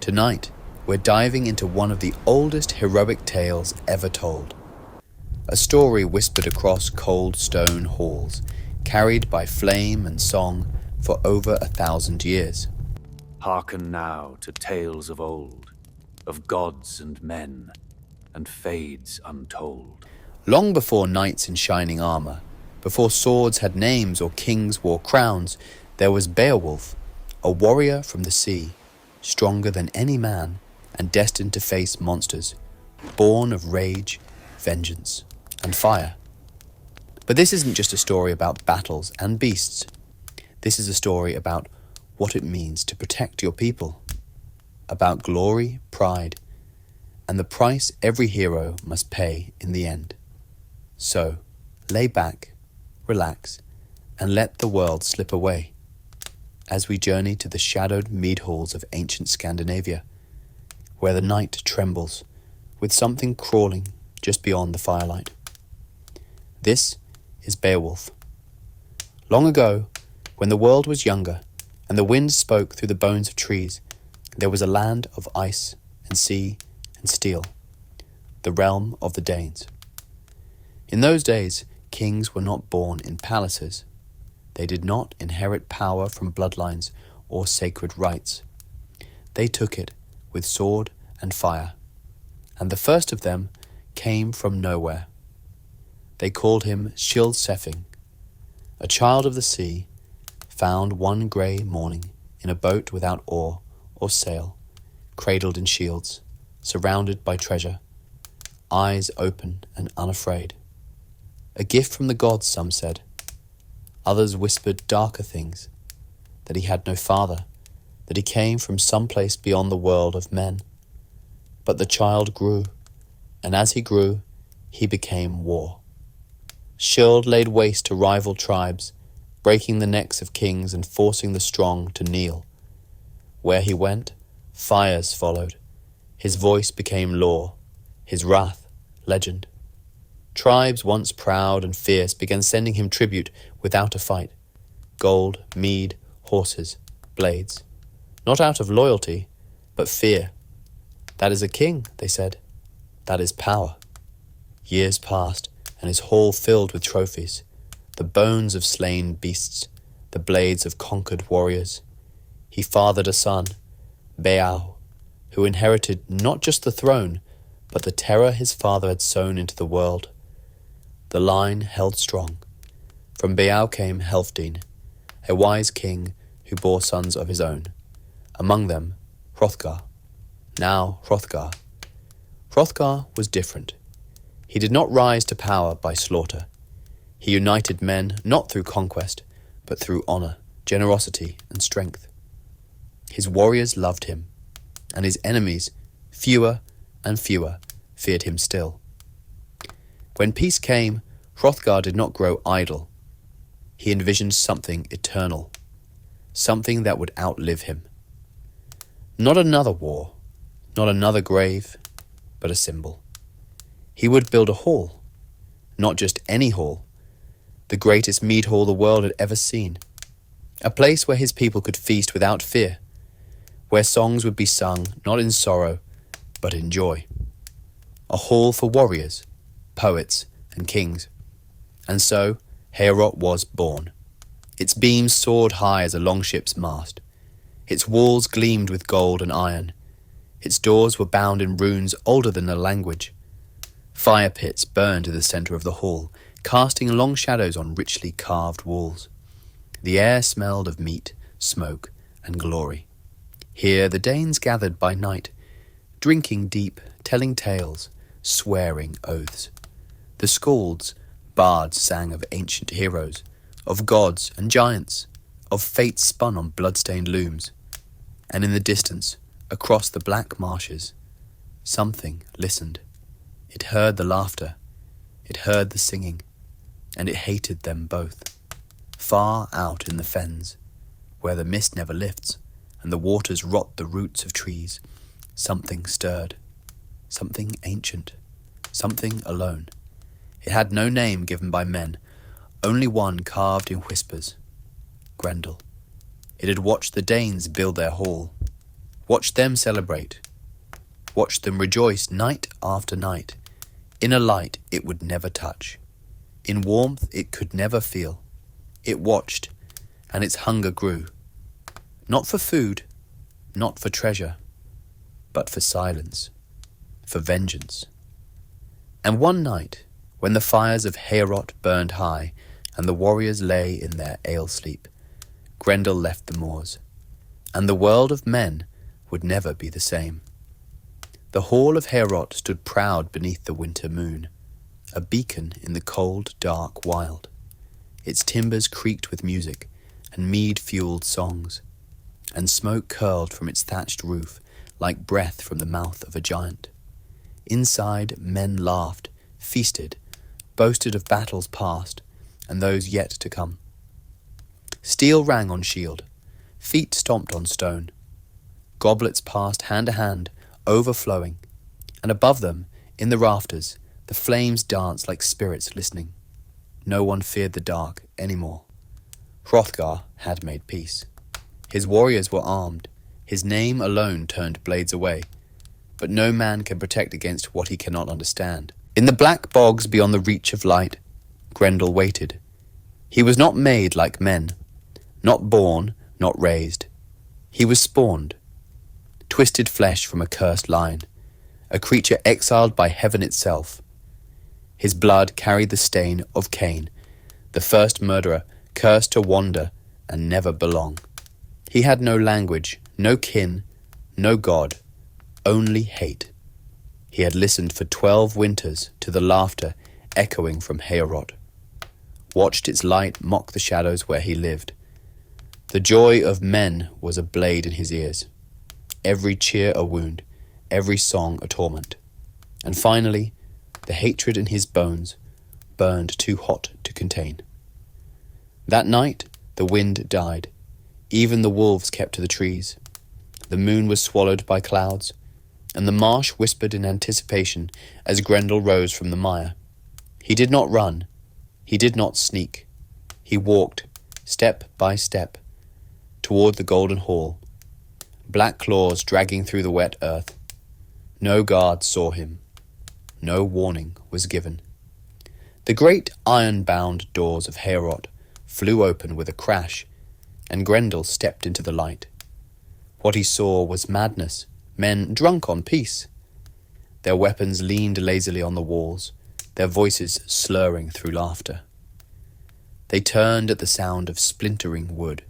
Tonight, we're diving into one of the oldest heroic tales ever told. A story whispered across cold stone halls, carried by flame and song for over 1,000 years. Hearken now to tales of old, of gods and men, and fades untold. Long before knights in shining armor, before swords had names or kings wore crowns, there was Beowulf, a warrior from the sea, stronger than any man and destined to face monsters, born of rage, vengeance, and fire. But this isn't just a story about battles and beasts. This is a story about what it means to protect your people, about glory, pride, and the price every hero must pay in the end. So, lay back, relax, and let the world slip away as we journey to the shadowed mead halls of ancient Scandinavia, where the night trembles with something crawling just beyond the firelight. This is Beowulf. Long ago, when the world was younger and the wind spoke through the bones of trees, there was a land of ice and sea and steel, the realm of the Danes. In those days, kings were not born in palaces. They did not inherit power from bloodlines or sacred rites. They took it with sword and fire, and the first of them came from nowhere. They called him Shield-Sefing, a child of the sea, found one grey morning in a boat without oar or sail, cradled in shields, surrounded by treasure, eyes open and unafraid. A gift from the gods, some said. Others whispered darker things, that he had no father, that he came from some place beyond the world of men. But the child grew, and as he grew, he became war. Shield laid waste to rival tribes, breaking the necks of kings and forcing the strong to kneel. Where he went, fires followed. His voice became law, his wrath legend. Tribes once proud and fierce began sending him tribute without a fight. Gold, mead, horses, blades. Not out of loyalty, but fear. That is a king, they said. That is power. Years passed, and his hall filled with trophies. The bones of slain beasts, the blades of conquered warriors. He fathered a son, Beowulf, who inherited not just the throne, but the terror his father had sown into the world. The line held strong. From Beowulf came Helfdene, a wise king who bore sons of his own. Among them, Hrothgar. Now Hrothgar. Hrothgar was different. He did not rise to power by slaughter. He united men not through conquest, but through honor, generosity, and strength. His warriors loved him, and his enemies, fewer and fewer, feared him still. When peace came, Hrothgar did not grow idle. He envisioned something eternal, something that would outlive him. Not another war, not another grave, but a symbol. He would build a hall, not just any hall, the greatest mead hall the world had ever seen, a place where his people could feast without fear, where songs would be sung not in sorrow, but in joy. A hall for warriors, poets, and kings. And so, Heorot was born. Its beams soared high as a longship's mast. Its walls gleamed with gold and iron. Its doors were bound in runes older than the language. Fire pits burned in the centre of the hall, casting long shadows on richly carved walls. The air smelled of meat, smoke, and glory. Here the Danes gathered by night, drinking deep, telling tales, swearing oaths. The skalds, bards sang of ancient heroes, of gods and giants, of fate spun on blood-stained looms. And in the distance, across the black marshes, something listened. It heard the laughter, it heard the singing, and it hated them both. Far out in the fens, where the mist never lifts, and the waters rot the roots of trees, something stirred, something ancient, something alone. It had no name given by men, only one carved in whispers, Grendel. It had watched the Danes build their hall, Watched them celebrate. Watched them rejoice night after night, in a light it would never touch, in warmth it could never feel. It watched, and its hunger grew, not for food, not for treasure, but for silence, for vengeance. And one night, when the fires of Heorot burned high, and the warriors lay in their ale-sleep, Grendel left the moors, and the world of men would never be the same. The hall of Heorot stood proud beneath the winter moon, a beacon in the cold, dark wild. Its timbers creaked with music, and mead-fueled songs, and smoke curled from its thatched roof like breath from the mouth of a giant. Inside, men laughed, feasted, boasted of battles past, and those yet to come. Steel rang on shield, feet stomped on stone. Goblets passed hand to hand, overflowing, and above them, in the rafters, the flames danced like spirits listening. No one feared the dark any more. Hrothgar had made peace. His warriors were armed. His name alone turned blades away. But no man can protect against what he cannot understand. In the black bogs beyond the reach of light, Grendel waited. He was not made like men, not born, not raised. He was spawned, twisted flesh from a cursed line, a creature exiled by heaven itself. His blood carried the stain of Cain, the first murderer, cursed to wander and never belong. He had no language, no kin, no God, only hate. He had listened for 12 winters to the laughter echoing from Heorot, watched its light mock the shadows where he lived. The joy of men was a blade in his ears, every cheer a wound, every song a torment. And finally, the hatred in his bones burned too hot to contain. That night, the wind died. Even the wolves kept to the trees. The moon was swallowed by clouds, and the marsh whispered in anticipation as Grendel rose from the mire. He did not run. He did not sneak. He walked, step by step, toward the golden hall, black claws dragging through the wet earth. No guard saw him. No warning was given. The great iron-bound doors of Heorot flew open with a crash, and Grendel stepped into the light. What he saw was madness, men drunk on peace. Their weapons leaned lazily on the walls, their voices slurring through laughter. They turned at the sound of splintering wood,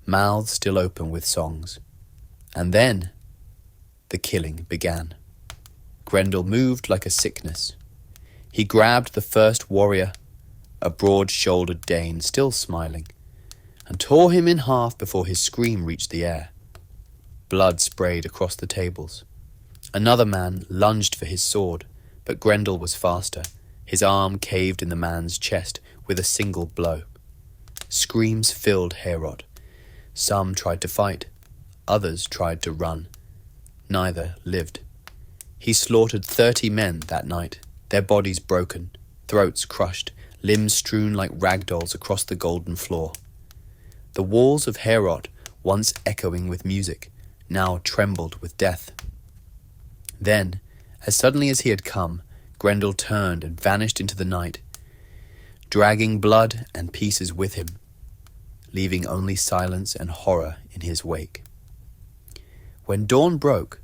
mouths still open with songs. And then the killing began. Grendel moved like a sickness. He grabbed the first warrior, a broad-shouldered Dane still smiling, and tore him in half before his scream reached the air. Blood sprayed across the tables. Another man lunged for his sword, but Grendel was faster. His arm caved in the man's chest with a single blow. Screams filled Heorot. Some tried to fight. Others tried to run. Neither lived. He slaughtered 30 men that night, their bodies broken, throats crushed, limbs strewn like ragdolls across the golden floor. The walls of Heorot, once echoing with music, now trembled with death. Then, as suddenly as he had come, Grendel turned and vanished into the night, dragging blood and pieces with him, leaving only silence and horror in his wake. When dawn broke,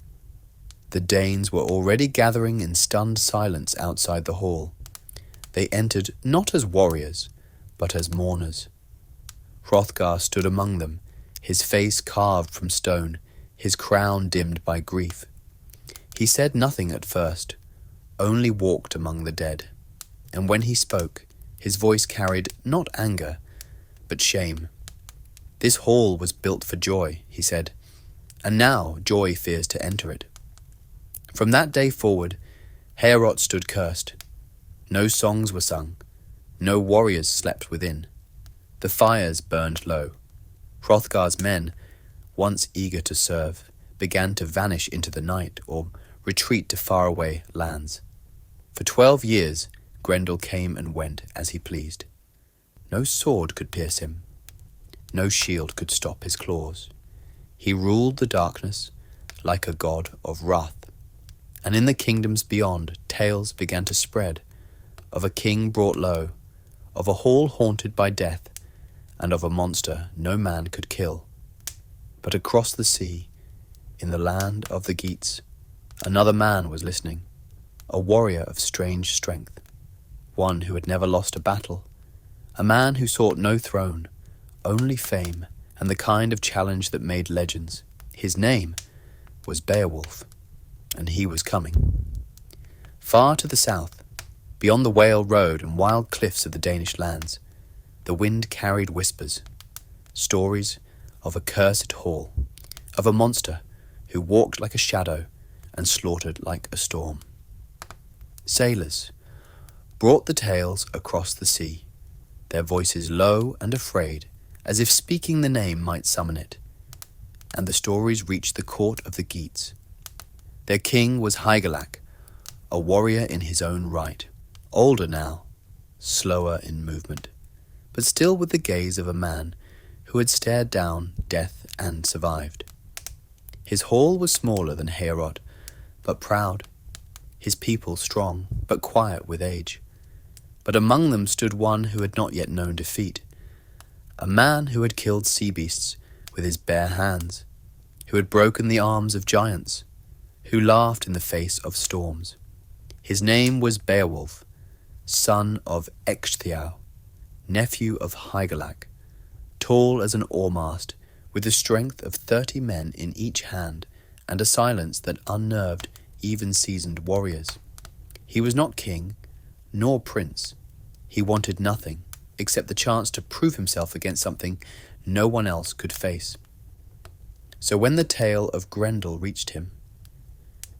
the Danes were already gathering in stunned silence outside the hall. They entered not as warriors, but as mourners. Hrothgar stood among them, his face carved from stone, his crown dimmed by grief. He said nothing at first, only walked among the dead. And when he spoke, his voice carried not anger, but shame. This hall was built for joy, he said, and now joy fears to enter it. From that day forward, Heorot stood cursed. No songs were sung, no warriors slept within. The fires burned low. Hrothgar's men, once eager to serve, began to vanish into the night or retreat to faraway lands. For 12 years, Grendel came and went as he pleased. No sword could pierce him. No shield could stop his claws. He ruled the darkness like a god of wrath. And in the kingdoms beyond, tales began to spread of a king brought low, of a hall haunted by death, and of a monster no man could kill. But across the sea, in the land of the Geats, another man was listening, a warrior of strange strength, one who had never lost a battle, a man who sought no throne, only fame and the kind of challenge that made legends. His name was Beowulf, and he was coming. Far to the south, beyond the Whale Road and wild cliffs of the Danish lands, the wind carried whispers, stories of a cursed hall, of a monster who walked like a shadow and slaughtered like a storm. Sailors brought the tales across the sea, their voices low and afraid, as if speaking the name might summon it, and the stories reached the court of the Geats. Their king was Hygelac, a warrior in his own right, older now, slower in movement, but still with the gaze of a man who had stared down death and survived. His hall was smaller than Heorot, but proud, his people strong, but quiet with age. But among them stood one who had not yet known defeat, a man who had killed sea beasts with his bare hands, who had broken the arms of giants, who laughed in the face of storms. His name was Beowulf, son of Ecgtheow, nephew of Hygelac, tall as an oar-mast, with the strength of 30 men in each hand, and a silence that unnerved even seasoned warriors. He was not king, nor prince. He wanted nothing, except the chance to prove himself against something no one else could face. So when the tale of Grendel reached him,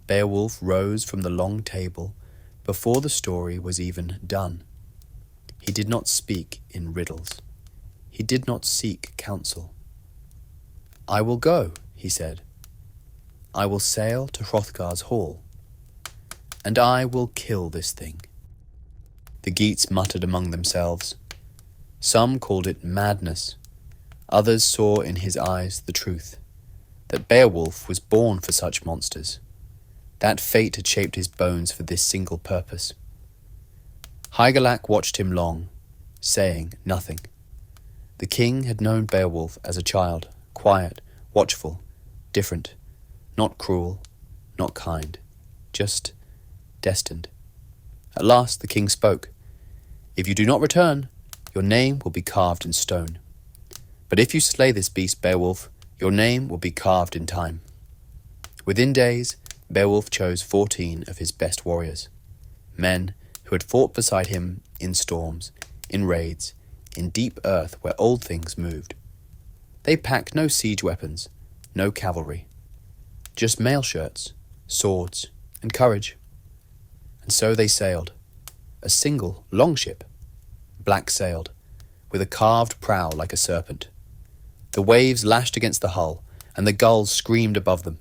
Beowulf rose from the long table before the story was even done. He did not speak in riddles. He did not seek counsel. "I will go," he said. "I will sail to Hrothgar's hall, and I will kill this thing." The Geats muttered among themselves. Some called it madness. Others saw in his eyes the truth, that Beowulf was born for such monsters. That fate had shaped his bones for this single purpose. Hygelac watched him long, saying nothing. The king had known Beowulf as a child, quiet, watchful, different, not cruel, not kind, just destined. At last the king spoke. "If you do not return, your name will be carved in stone. But if you slay this beast, Beowulf, your name will be carved in time." Within days, Beowulf chose 14 of his best warriors, men who had fought beside him in storms, in raids, in deep earth where old things moved. They packed no siege weapons, no cavalry, just mail shirts, swords, and courage. And so they sailed, a single longship, black-sailed, with a carved prow like a serpent. The waves lashed against the hull, and the gulls screamed above them.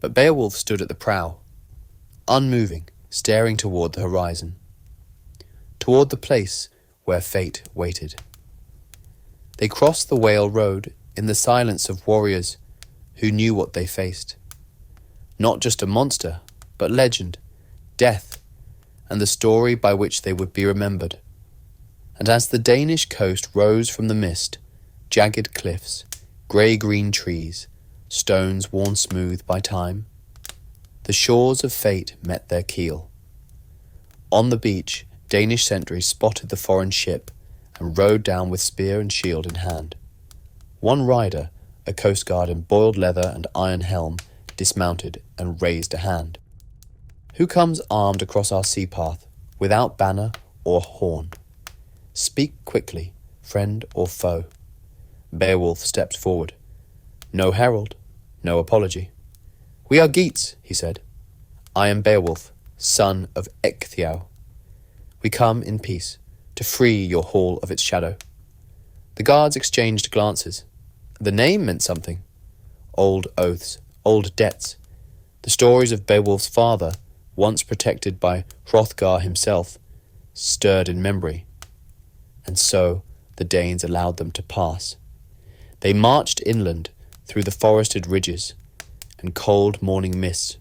But Beowulf stood at the prow, unmoving, staring toward the horizon, toward the place where fate waited. They crossed the Whale Road in the silence of warriors who knew what they faced. Not just a monster, but legend, death, and the story by which they would be remembered. And as the Danish coast rose from the mist, jagged cliffs, grey-green trees, stones worn smooth by time, the shores of fate met their keel. On the beach, Danish sentries spotted the foreign ship and rode down with spear and shield in hand. One rider, a coastguard in boiled leather and iron helm, dismounted and raised a hand. "Who comes armed across our sea path, without banner or horn? Speak quickly, friend or foe." Beowulf stepped forward. No herald, no apology. "We are Geats," he said. "I am Beowulf, son of Ecgtheow. We come in peace, to free your hall of its shadow." The guards exchanged glances. The name meant something. Old oaths, old debts. The stories of Beowulf's father, once protected by Hrothgar himself, stirred in memory. And so the Danes allowed them to pass. They marched inland, through the forested ridges and cold morning mists,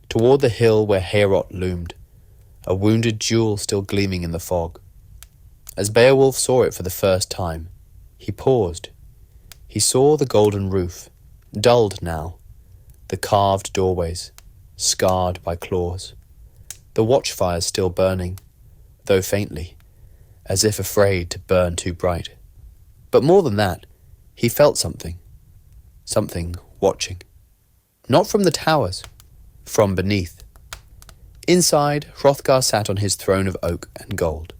toward the hill where Heorot loomed, a wounded jewel still gleaming in the fog. As Beowulf saw it for the first time, he paused. He saw the golden roof, dulled now, the carved doorways, scarred by claws, the watchfires still burning, though faintly, as if afraid to burn too bright. But more than that, he felt something watching. Not from the towers, from beneath. Inside, Hrothgar sat on his throne of oak and gold,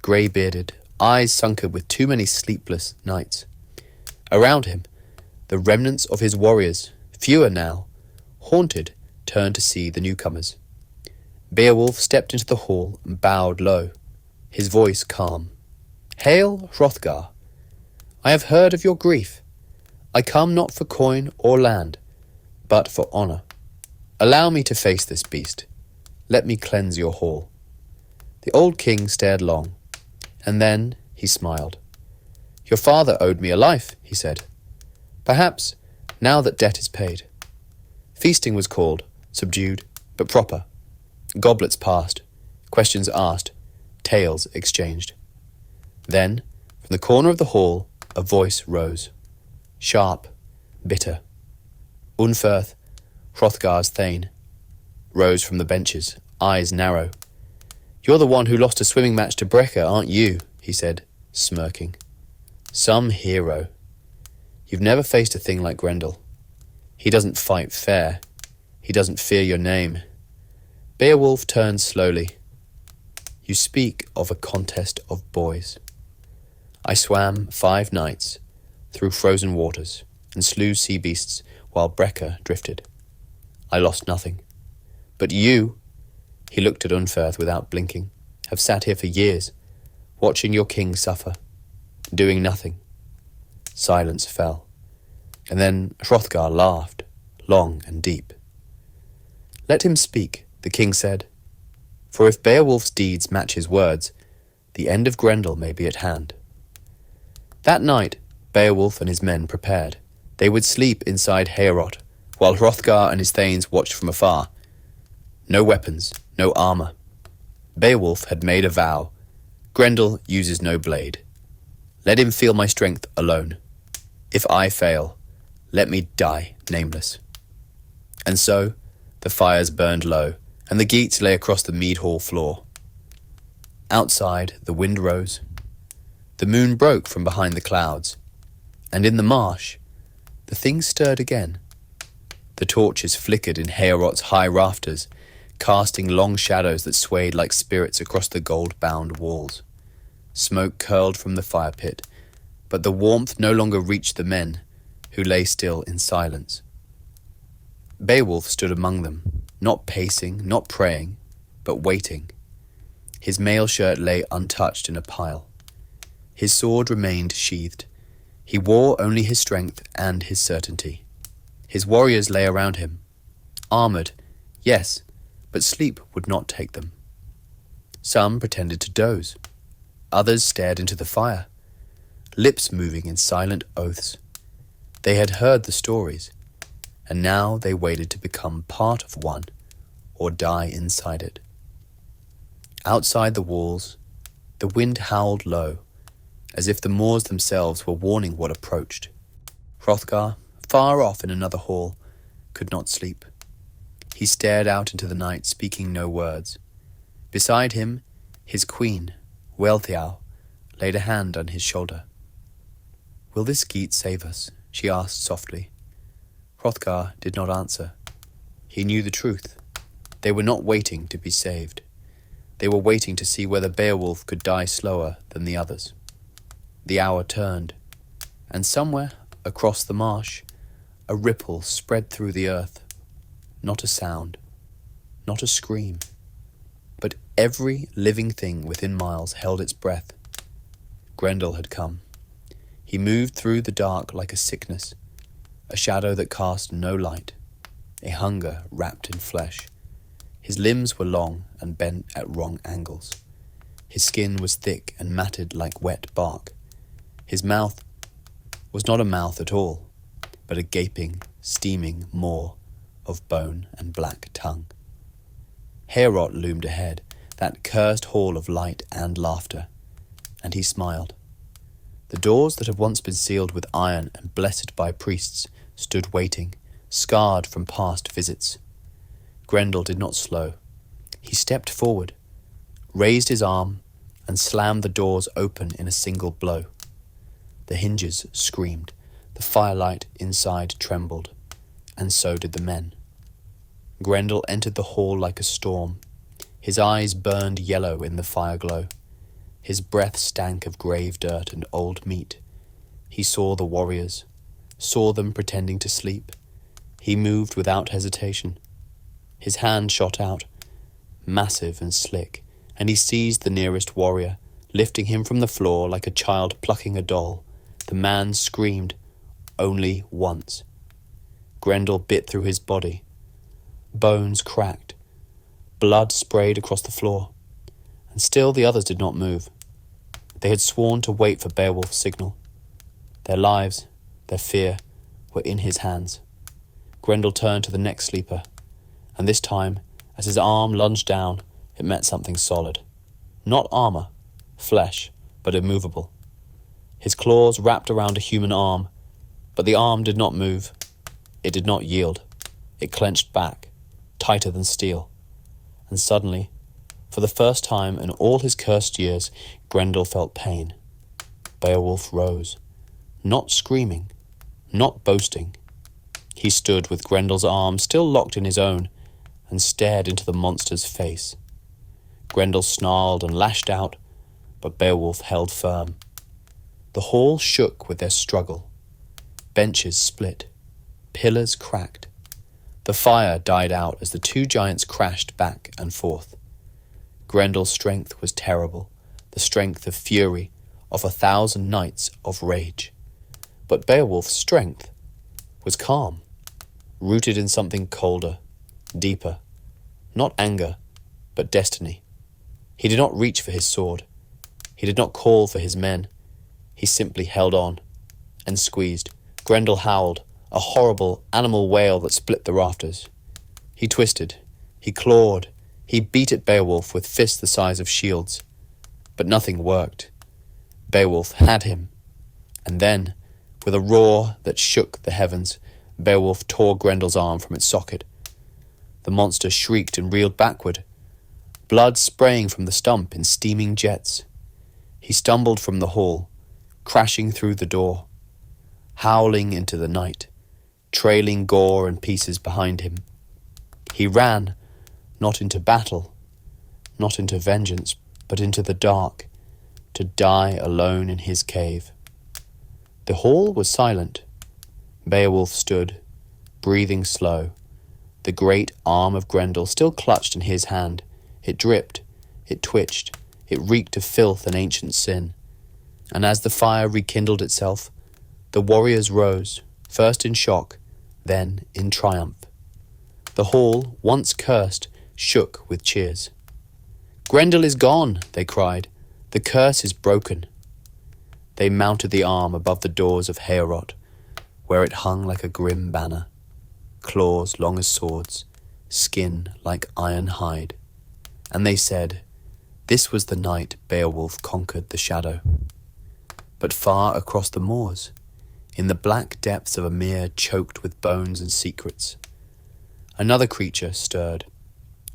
grey-bearded, eyes sunken with too many sleepless nights. Around him, the remnants of his warriors, fewer now, haunted, turned to see the newcomers. Beowulf stepped into the hall and bowed low, his voice calm. "Hail, Hrothgar! I have heard of your grief. I come not for coin or land, but for honour. Allow me to face this beast. Let me cleanse your hall." The old king stared long, and then he smiled. "Your father owed me a life," he said. "Perhaps, now that debt is paid." Feasting was called, subdued, but proper. Goblets passed, questions asked, tales exchanged. Then, from the corner of the hall, a voice rose, sharp, bitter. Unferth, Hrothgar's thane, rose from the benches, eyes narrow. "You're the one who lost a swimming match to Breca, aren't you?" he said, smirking. "Some hero. You've never faced a thing like Grendel. He doesn't fight fair. He doesn't fear your name." Beowulf turned slowly. "You speak of a contest of boys. I swam 5 nights through frozen waters and slew sea beasts while Breca drifted. I lost nothing. But you," he looked at Unferth without blinking, "have sat here for years, watching your king suffer, doing nothing." Silence fell, and then Hrothgar laughed, long and deep. "Let him speak," the king said, "for if Beowulf's deeds match his words, the end of Grendel may be at hand." That night, Beowulf and his men prepared. They would sleep inside Heorot, while Hrothgar and his thanes watched from afar. No weapons, no armour. Beowulf had made a vow. Grendel uses no blade. Let him feel my strength alone. If I fail, let me die nameless. And so, the fires burned low, and the geats lay across the mead hall floor. Outside, the wind rose. The moon broke from behind the clouds, and in the marsh, the thing stirred again. The torches flickered in Heorot's high rafters, casting long shadows that swayed like spirits across the gold-bound walls. Smoke curled from the fire pit, but the warmth no longer reached the men, who lay still in silence. Beowulf stood among them, not pacing, not praying, but waiting. His mail shirt lay untouched in a pile. His sword remained sheathed. He wore only his strength and his certainty. His warriors lay around him, armoured, yes, but sleep would not take them. Some pretended to doze. Others stared into the fire, lips moving in silent oaths. They had heard the stories, and now they waited to become part of one or die inside it. Outside the walls, the wind howled low, as if the moors themselves were warning what approached. Hrothgar, far off in another hall, could not sleep. He stared out into the night, speaking no words. Beside him, his queen, Wealhtheow, laid a hand on his shoulder. "Will this Geat save us?" she asked softly. Hrothgar did not answer. He knew the truth. They were not waiting to be saved. They were waiting to see whether Beowulf could die slower than the others. The hour turned, and somewhere across the marsh, a ripple spread through the earth. Not a sound, not a scream, but every living thing within miles held its breath. Grendel had come. He moved through the dark like a sickness, a shadow that cast no light, a hunger wrapped in flesh. His limbs were long and bent at wrong angles. His skin was thick and matted like wet bark. His mouth was not a mouth at all. but a gaping, steaming maw of bone and black tongue. Heorot loomed ahead, that cursed hall of light and laughter, and he smiled. The doors that had once been sealed with iron and blessed by priests stood waiting, scarred from past visits. Grendel did not slow. He stepped forward, raised his arm, and slammed the doors open in a single blow. The hinges screamed, the firelight inside trembled, and so did the men. Grendel entered the hall like a storm. His eyes burned yellow in the fire glow. His breath stank of grave dirt and old meat. He saw the warriors, saw them pretending to sleep. He moved without hesitation. His hand shot out, massive and slick, and he seized the nearest warrior, lifting him from the floor like a child plucking a doll. The man screamed, only once. Grendel bit through his body. Bones cracked. Blood sprayed across the floor. And still the others did not move. They had sworn to wait for Beowulf's signal. Their lives, their fear, were in his hands. Grendel turned to the next sleeper, and this time, as his arm lunged down, it met something solid. Not armor, flesh, but immovable. His claws wrapped around a human arm, but the arm did not move. It did not yield. It clenched back, tighter than steel. And suddenly, for the first time in all his cursed years, Grendel felt pain. Beowulf rose, not screaming, not boasting. He stood with Grendel's arm still locked in his own and stared into the monster's face. Grendel snarled and lashed out, but Beowulf held firm. The hall shook with their struggle. Benches split. Pillars cracked. The fire died out as the two giants crashed back and forth. Grendel's strength was terrible, the strength of fury, of 1,000 nights of rage. But Beowulf's strength was calm, rooted in something colder, deeper. Not anger, but destiny. He did not reach for his sword. He did not call for his men. He simply held on and squeezed. Grendel howled, a horrible animal wail that split the rafters. He twisted, he clawed, he beat at Beowulf with fists the size of shields. But nothing worked. Beowulf had him. And then, with a roar that shook the heavens, Beowulf tore Grendel's arm from its socket. The monster shrieked and reeled backward, blood spraying from the stump in steaming jets. He stumbled from the hall, crashing through the door, howling into the night, trailing gore and pieces behind him. He ran, not into battle, not into vengeance, but into the dark, to die alone in his cave. The hall was silent. Beowulf stood, breathing slow. The great arm of Grendel still clutched in his hand. It dripped, it twitched, it reeked of filth and ancient sin. And as the fire rekindled itself, the warriors rose, first in shock, then in triumph. The hall, once cursed, shook with cheers. "Grendel is gone," they cried. "The curse is broken." They mounted the arm above the doors of Heorot, where it hung like a grim banner, claws long as swords, skin like iron hide. And they said, this was the night Beowulf conquered the shadow. But far across the moors, in the black depths of a mere choked with bones and secrets, another creature stirred,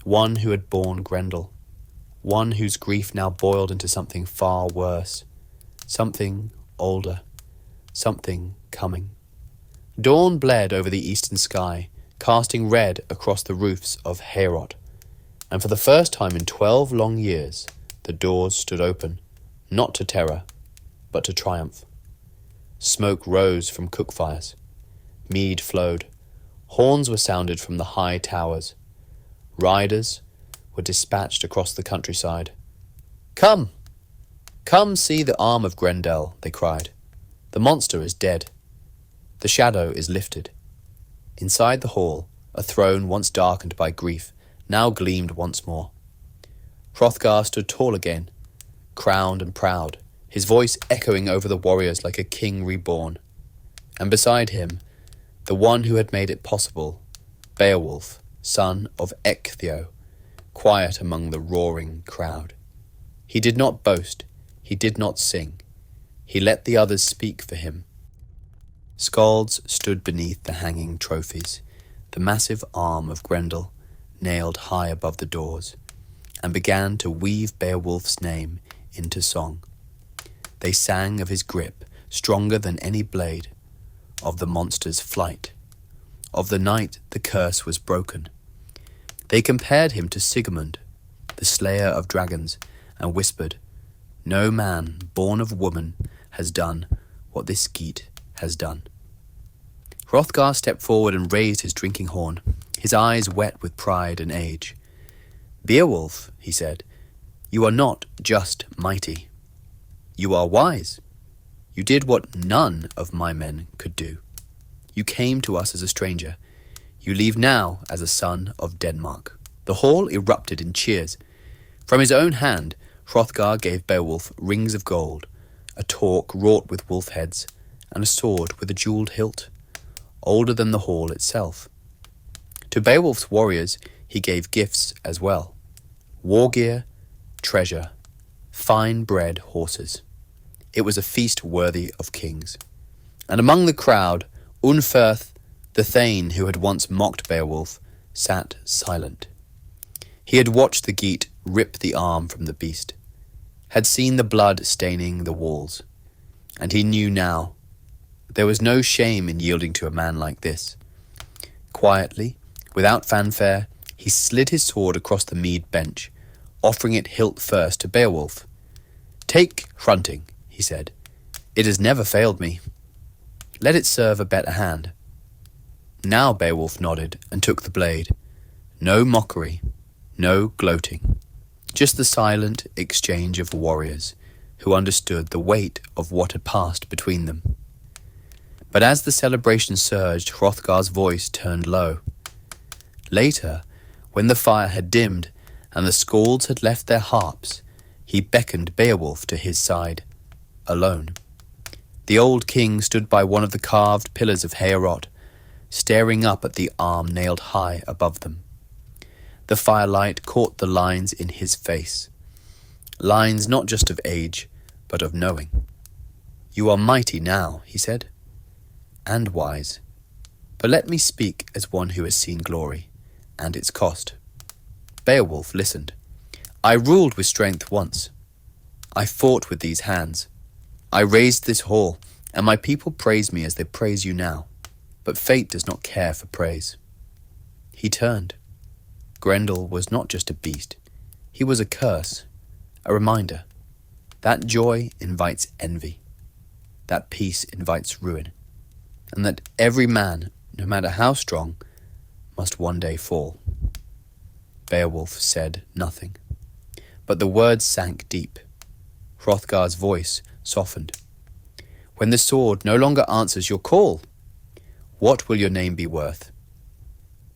one who had borne Grendel, one whose grief now boiled into something far worse, something older, something coming. Dawn bled over the eastern sky, casting red across the roofs of Heorot, and for the first time in 12 long years, the doors stood open, not to terror, but to triumph. Smoke rose from cook fires. Mead flowed. Horns were sounded from the high towers. Riders were dispatched across the countryside. "Come! Come see the arm of Grendel," they cried. "The monster is dead. The shadow is lifted." Inside the hall, a throne once darkened by grief now gleamed once more. Hrothgar stood tall again, crowned and proud, his voice echoing over the warriors like a king reborn. And beside him, the one who had made it possible, Beowulf, son of Ecgtheow, quiet among the roaring crowd. He did not boast, he did not sing, he let the others speak for him. Skalds stood beneath the hanging trophies, the massive arm of Grendel nailed high above the doors, and began to weave Beowulf's name into song. They sang of his grip, stronger than any blade, of the monster's flight, of the night the curse was broken. They compared him to Sigmund, the slayer of dragons, and whispered, "No man born of woman has done what this Geat has done." Hrothgar stepped forward and raised his drinking horn, his eyes wet with pride and age. "Beowulf," he said, "you are not just mighty. You are wise. You did what none of my men could do. You came to us as a stranger. You leave now as a son of Denmark." The hall erupted in cheers. From his own hand, Hrothgar gave Beowulf rings of gold, a torque wrought with wolf heads, and a sword with a jewelled hilt, older than the hall itself. To Beowulf's warriors he gave gifts as well: war gear, treasure, fine-bred horses. It was a feast worthy of kings. And among the crowd, Unferth, the thane who had once mocked Beowulf, sat silent. He had watched the Geat rip the arm from the beast, had seen the blood staining the walls, and he knew now there was no shame in yielding to a man like this. Quietly, without fanfare, he slid his sword across the mead bench, offering it hilt first to Beowulf. "Take Hrunting," he said. "It has never failed me. Let it serve a better hand." Now Beowulf nodded and took the blade. No mockery, no gloating, just the silent exchange of warriors who understood the weight of what had passed between them. But as the celebration surged, Hrothgar's voice turned low. Later, when the fire had dimmed and the Skalds had left their harps, he beckoned Beowulf to his side, alone. The old king stood by one of the carved pillars of Heorot, staring up at the arm nailed high above them. The firelight caught the lines in his face, lines not just of age, but of knowing. "You are mighty now," he said, "and wise, but let me speak as one who has seen glory, and its cost." Beowulf listened. "I ruled with strength once. I fought with these hands. I raised this hall, and my people praise me as they praise you now. But fate does not care for praise." He turned. Grendel was not just a beast. He was a curse, a reminder. That joy invites envy. That peace invites ruin. And that every man, no matter how strong, must one day fall. Beowulf said nothing, but the words sank deep. Hrothgar's voice softened. "When the sword no longer answers your call, what will your name be worth?"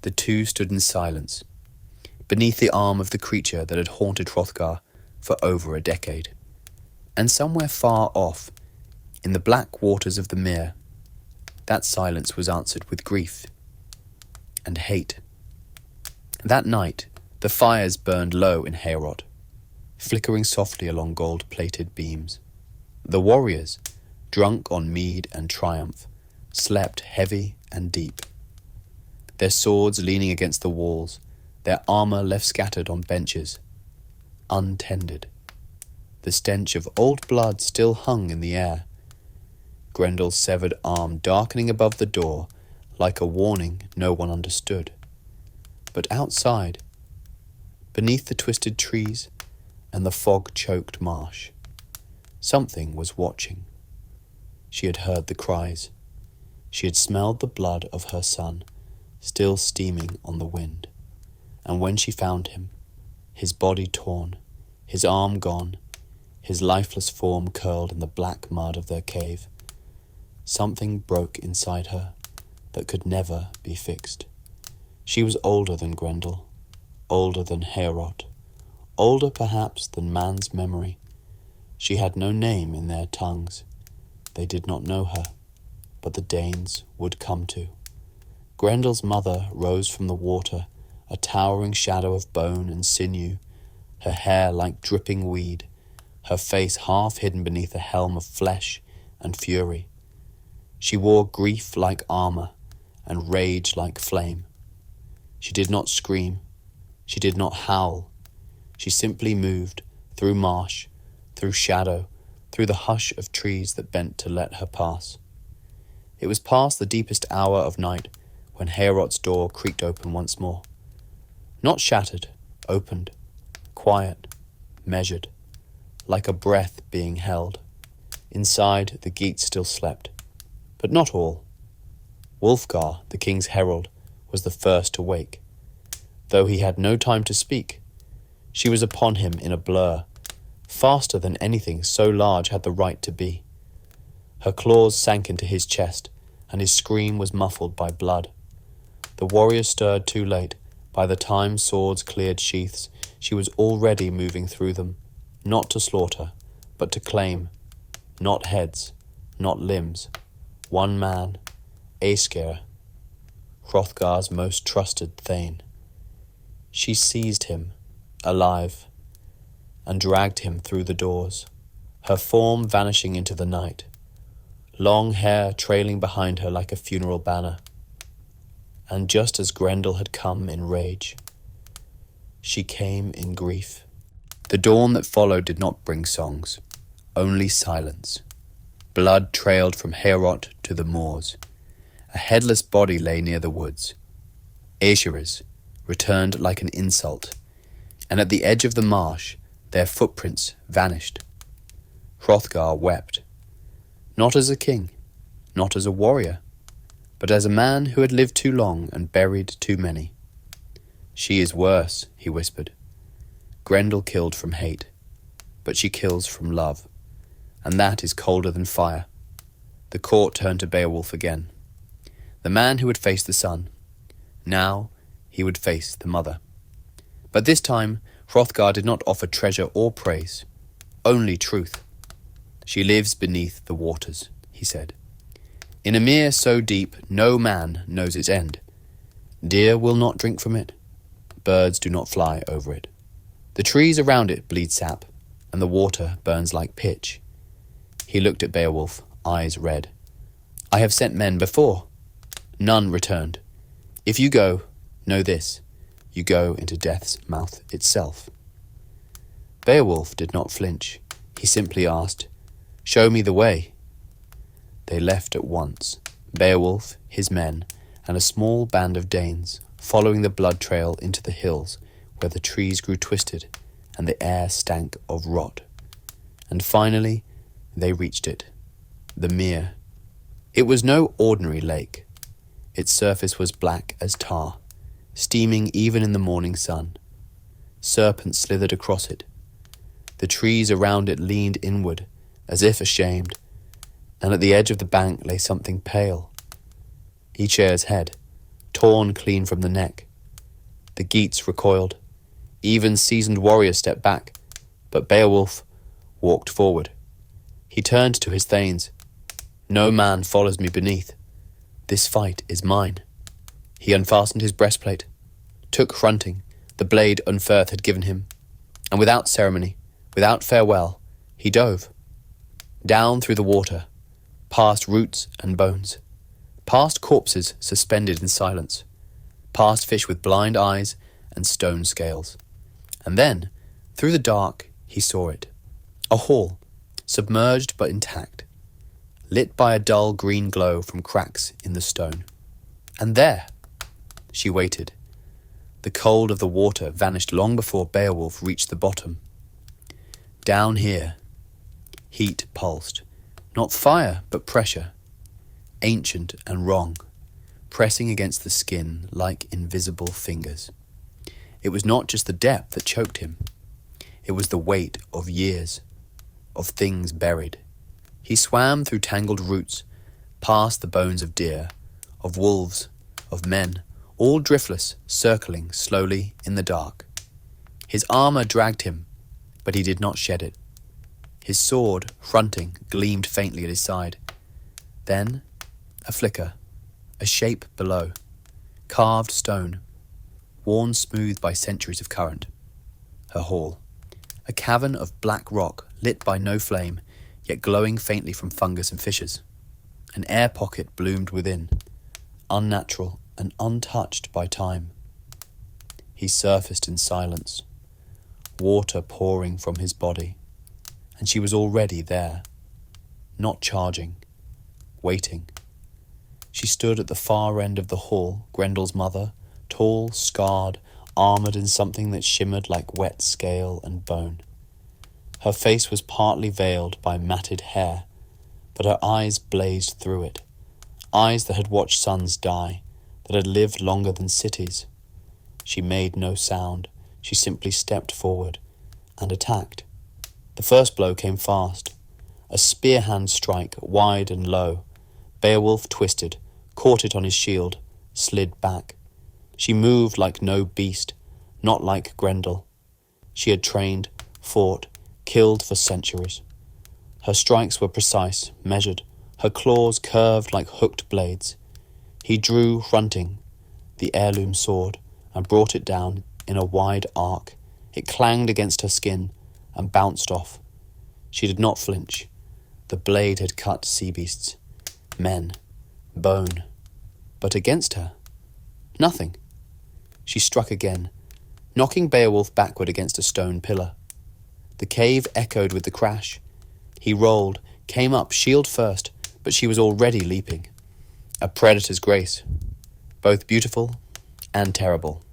The two stood in silence, beneath the arm of the creature that had haunted Hrothgar for over a decade. And somewhere far off, in the black waters of the mere, that silence was answered with grief and hate. That night, the fires burned low in Heorot, flickering softly along gold-plated beams. The warriors, drunk on mead and triumph, slept heavy and deep, their swords leaning against the walls, their armor left scattered on benches, untended. The stench of old blood still hung in the air, Grendel's severed arm darkening above the door like a warning no one understood. But outside, beneath the twisted trees and the fog-choked marsh, something was watching. She had heard the cries. She had smelled the blood of her son, still steaming on the wind. And when she found him, his body torn, his arm gone, his lifeless form curled in the black mud of their cave, something broke inside her that could never be fixed. She was older than Grendel, older than Heorot, older perhaps than man's memory. She had no name in their tongues. They did not know her, but the Danes would come to. Grendel's mother rose from the water, a towering shadow of bone and sinew, her hair like dripping weed, her face half hidden beneath a helm of flesh and fury. She wore grief like armor and rage like flame. She did not scream. She did not howl. She simply moved through marsh, through shadow, through the hush of trees that bent to let her pass. It was past the deepest hour of night when Heorot's door creaked open once more. Not shattered, opened, quiet, measured, like a breath being held. Inside, the Geats still slept, but not all. Wulfgar, the king's herald, was the first to wake. Though he had no time to speak, she was upon him in a blur, faster than anything so large had the right to be. Her claws sank into his chest, and his scream was muffled by blood. The warrior stirred too late. By the time swords cleared sheaths, she was already moving through them, not to slaughter, but to claim. Not heads, not limbs. One man, Aesgeir, Hrothgar's most trusted thane. She seized him, alive, and dragged him through the doors, her form vanishing into the night, long hair trailing behind her like a funeral banner. And just as Grendel had come in rage, she came in grief. The dawn that followed did not bring songs, only silence. Blood trailed from Heorot to the moors. A headless body lay near the woods. Aesir's returned like an insult, and at the edge of the marsh their footprints vanished. Hrothgar wept, not as a king, not as a warrior, but as a man who had lived too long and buried too many. She is worse, he whispered. Grendel killed from hate, but she kills from love, and that is colder than fire. The court turned to Beowulf again. The man who had faced the son. Now he would face the mother. But this time, Hrothgar did not offer treasure or praise, only truth. She lives beneath the waters, he said. In a mere so deep, no man knows its end. Deer will not drink from it. Birds do not fly over it. The trees around it bleed sap, and the water burns like pitch. He looked at Beowulf, eyes red. I have sent men before. None returned. If you go, know this, you go into death's mouth itself. Beowulf did not flinch. He simply asked, Show me the way. They left at once, Beowulf, his men, and a small band of Danes, following the blood trail into the hills where the trees grew twisted and the air stank of rot. And finally, they reached it, the mere. It was no ordinary lake. Its surface was black as tar, steaming even in the morning sun. Serpents slithered across it. The trees around it leaned inward, as if ashamed, and at the edge of the bank lay something pale. Aesir's head, torn clean from the neck. The Geats recoiled. Even seasoned warriors stepped back, but Beowulf walked forward. He turned to his thanes. No man follows me beneath. This fight is mine. He unfastened his breastplate, took Hrunting, the blade Unferth had given him, and without ceremony, without farewell, he dove. Down through the water, past roots and bones, past corpses suspended in silence, past fish with blind eyes and stone scales. And then, through the dark, he saw it. A hall, submerged but intact, lit by a dull green glow from cracks in the stone. And there, she waited. The cold of the water vanished long before Beowulf reached the bottom. Down here, heat pulsed, not fire, but pressure, ancient and wrong, pressing against the skin like invisible fingers. It was not just the depth that choked him. It was the weight of years, of things buried. He swam through tangled roots, past the bones of deer, of wolves, of men, all driftless, circling slowly in the dark. His armor dragged him, but he did not shed it. His sword, Hrunting, gleamed faintly at his side. Then, a flicker, a shape below. carved stone, worn smooth by centuries of current. Her hall, a cavern of black rock lit by no flame, yet glowing faintly from fungus and fissures. An air pocket bloomed within, unnatural and untouched by time. He surfaced in silence, water pouring from his body, and she was already there, not charging, waiting. She stood at the far end of the hall, Grendel's mother, tall, scarred, armoured in something that shimmered like wet scale and bone. Her face was partly veiled by matted hair, but her eyes blazed through it, eyes that had watched sons die, that had lived longer than cities. She made no sound. She simply stepped forward and attacked. The first blow came fast, a spear hand strike, wide and low. Beowulf twisted, caught it on his shield, slid back. She moved like no beast, not like Grendel. She had trained, fought, killed for centuries. Her strikes were precise, measured, her claws curved like hooked blades. He drew, grunting, the heirloom sword and brought it down in a wide arc. It clanged against her skin and bounced off. She did not flinch. The blade had cut sea beasts, men, bone. But against her, nothing. She struck again, knocking Beowulf backward against a stone pillar. The cave echoed with the crash. He rolled, came up shield first, but she was already leaping. A predator's grace, both beautiful and terrible.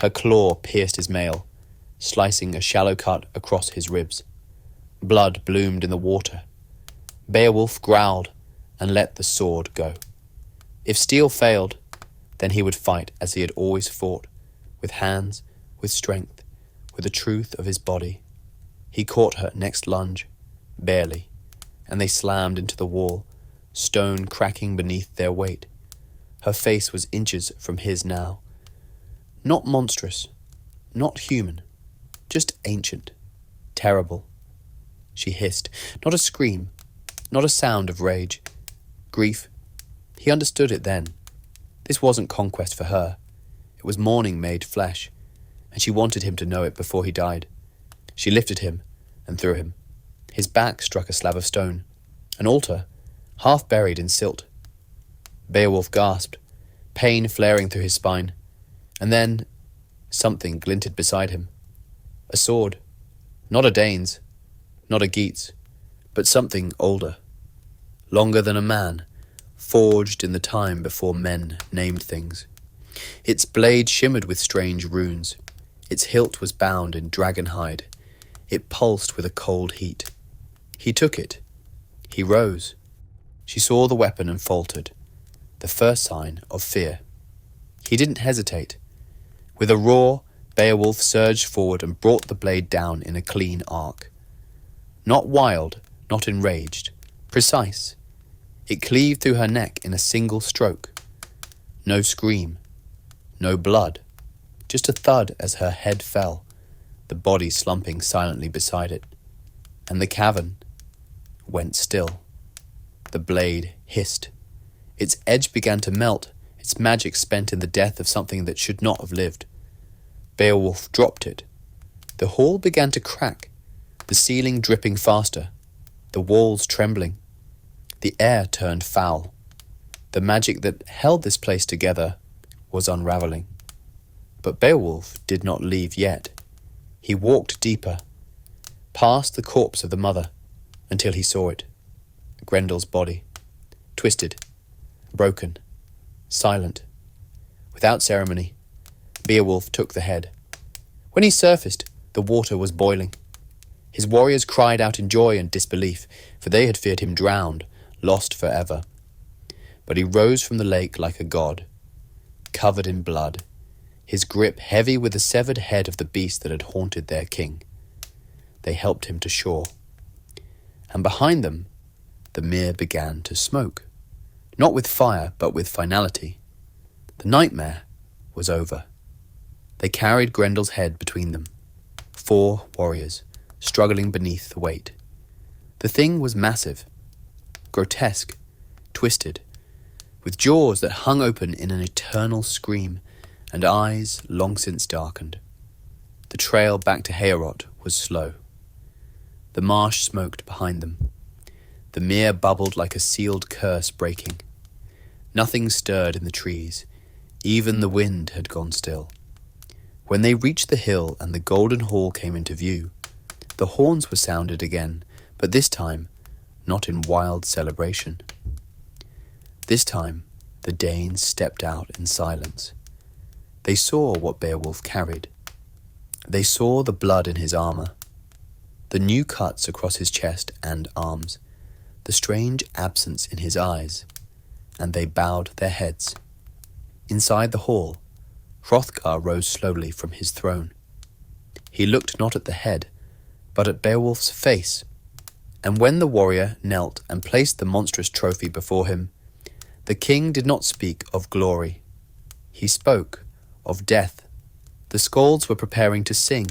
Her claw pierced his mail, slicing a shallow cut across his ribs. Blood bloomed in the water. Beowulf growled and let the sword go. If steel failed, then he would fight as he had always fought, with hands, with strength, with the truth of his body. He caught her next lunge, barely, and they slammed into the wall, stone cracking beneath their weight. Her face was inches from his now. Not monstrous, not human, just ancient, terrible. She hissed, not a scream, not a sound of rage. Grief. He understood it then. This wasn't conquest for her. It was mourning made flesh, and she wanted him to know it before he died. She lifted him and threw him. His back struck a slab of stone, an altar, half buried in silt. Beowulf gasped, pain flaring through his spine, and then something glinted beside him. A sword, not a Dane's, not a Geat's, but something older, longer than a man, forged in the time before men named things. Its blade shimmered with strange runes. Its hilt was bound in dragon hide. It pulsed with a cold heat. He took it. He rose. She saw the weapon and faltered, the first sign of fear. He didn't hesitate. With a roar, Beowulf surged forward and brought the blade down in a clean arc. Not wild, not enraged, precise. It cleaved through her neck in a single stroke. No scream, no blood, just a thud as her head fell, the body slumping silently beside it. And the cavern went still. The blade hissed. Its edge began to melt, its magic spent in the death of something that should not have lived. Beowulf dropped it. The hall began to crack, the ceiling dripping faster, the walls trembling. The air turned foul. The magic that held this place together was unraveling. But Beowulf did not leave yet. He walked deeper, past the corpse of the mother, until he saw it. Grendel's body, twisted, broken, silent. Without ceremony, Beowulf took the head. When he surfaced, the water was boiling. His warriors cried out in joy and disbelief, for they had feared him drowned, lost forever. But he rose from the lake like a god, covered in blood, his grip heavy with the severed head of the beast that had haunted their king. They helped him to shore. And behind them, the mere began to smoke, not with fire, but with finality. The nightmare was over. They carried Grendel's head between them, 4 warriors, struggling beneath the weight. The thing was massive, grotesque, twisted, with jaws that hung open in an eternal scream, and eyes long since darkened. The trail back to Heorot was slow. The marsh smoked behind them. The mere bubbled like a sealed curse breaking. Nothing stirred in the trees. Even the wind had gone still. When they reached the hill and the golden hall came into view, the horns were sounded again, but this time not in wild celebration. This time the Danes stepped out in silence. They saw what Beowulf carried. They saw the blood in his armor, the new cuts across his chest and arms, the strange absence in his eyes, and they bowed their heads. Inside the hall, Hrothgar rose slowly from his throne. He looked not at the head, but at Beowulf's face, and when the warrior knelt and placed the monstrous trophy before him, the king did not speak of glory. He spoke of death. The skalds were preparing to sing.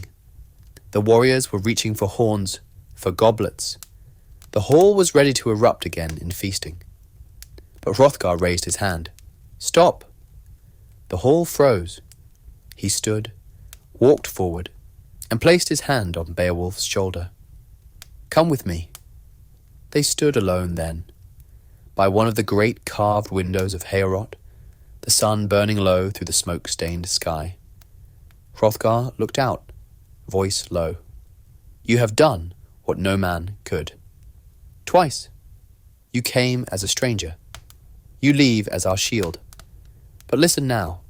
The warriors were reaching for horns, for goblets. The hall was ready to erupt again in feasting. But Hrothgar raised his hand. "Stop!" The hall froze. He stood, walked forward, and placed his hand on Beowulf's shoulder. "Come with me." They stood alone then, by one of the great carved windows of Heorot, the sun burning low through the smoke-stained sky. Hrothgar looked out, voice low. "You have done what no man could. Twice. You came as a stranger. You leave as our shield. But listen now,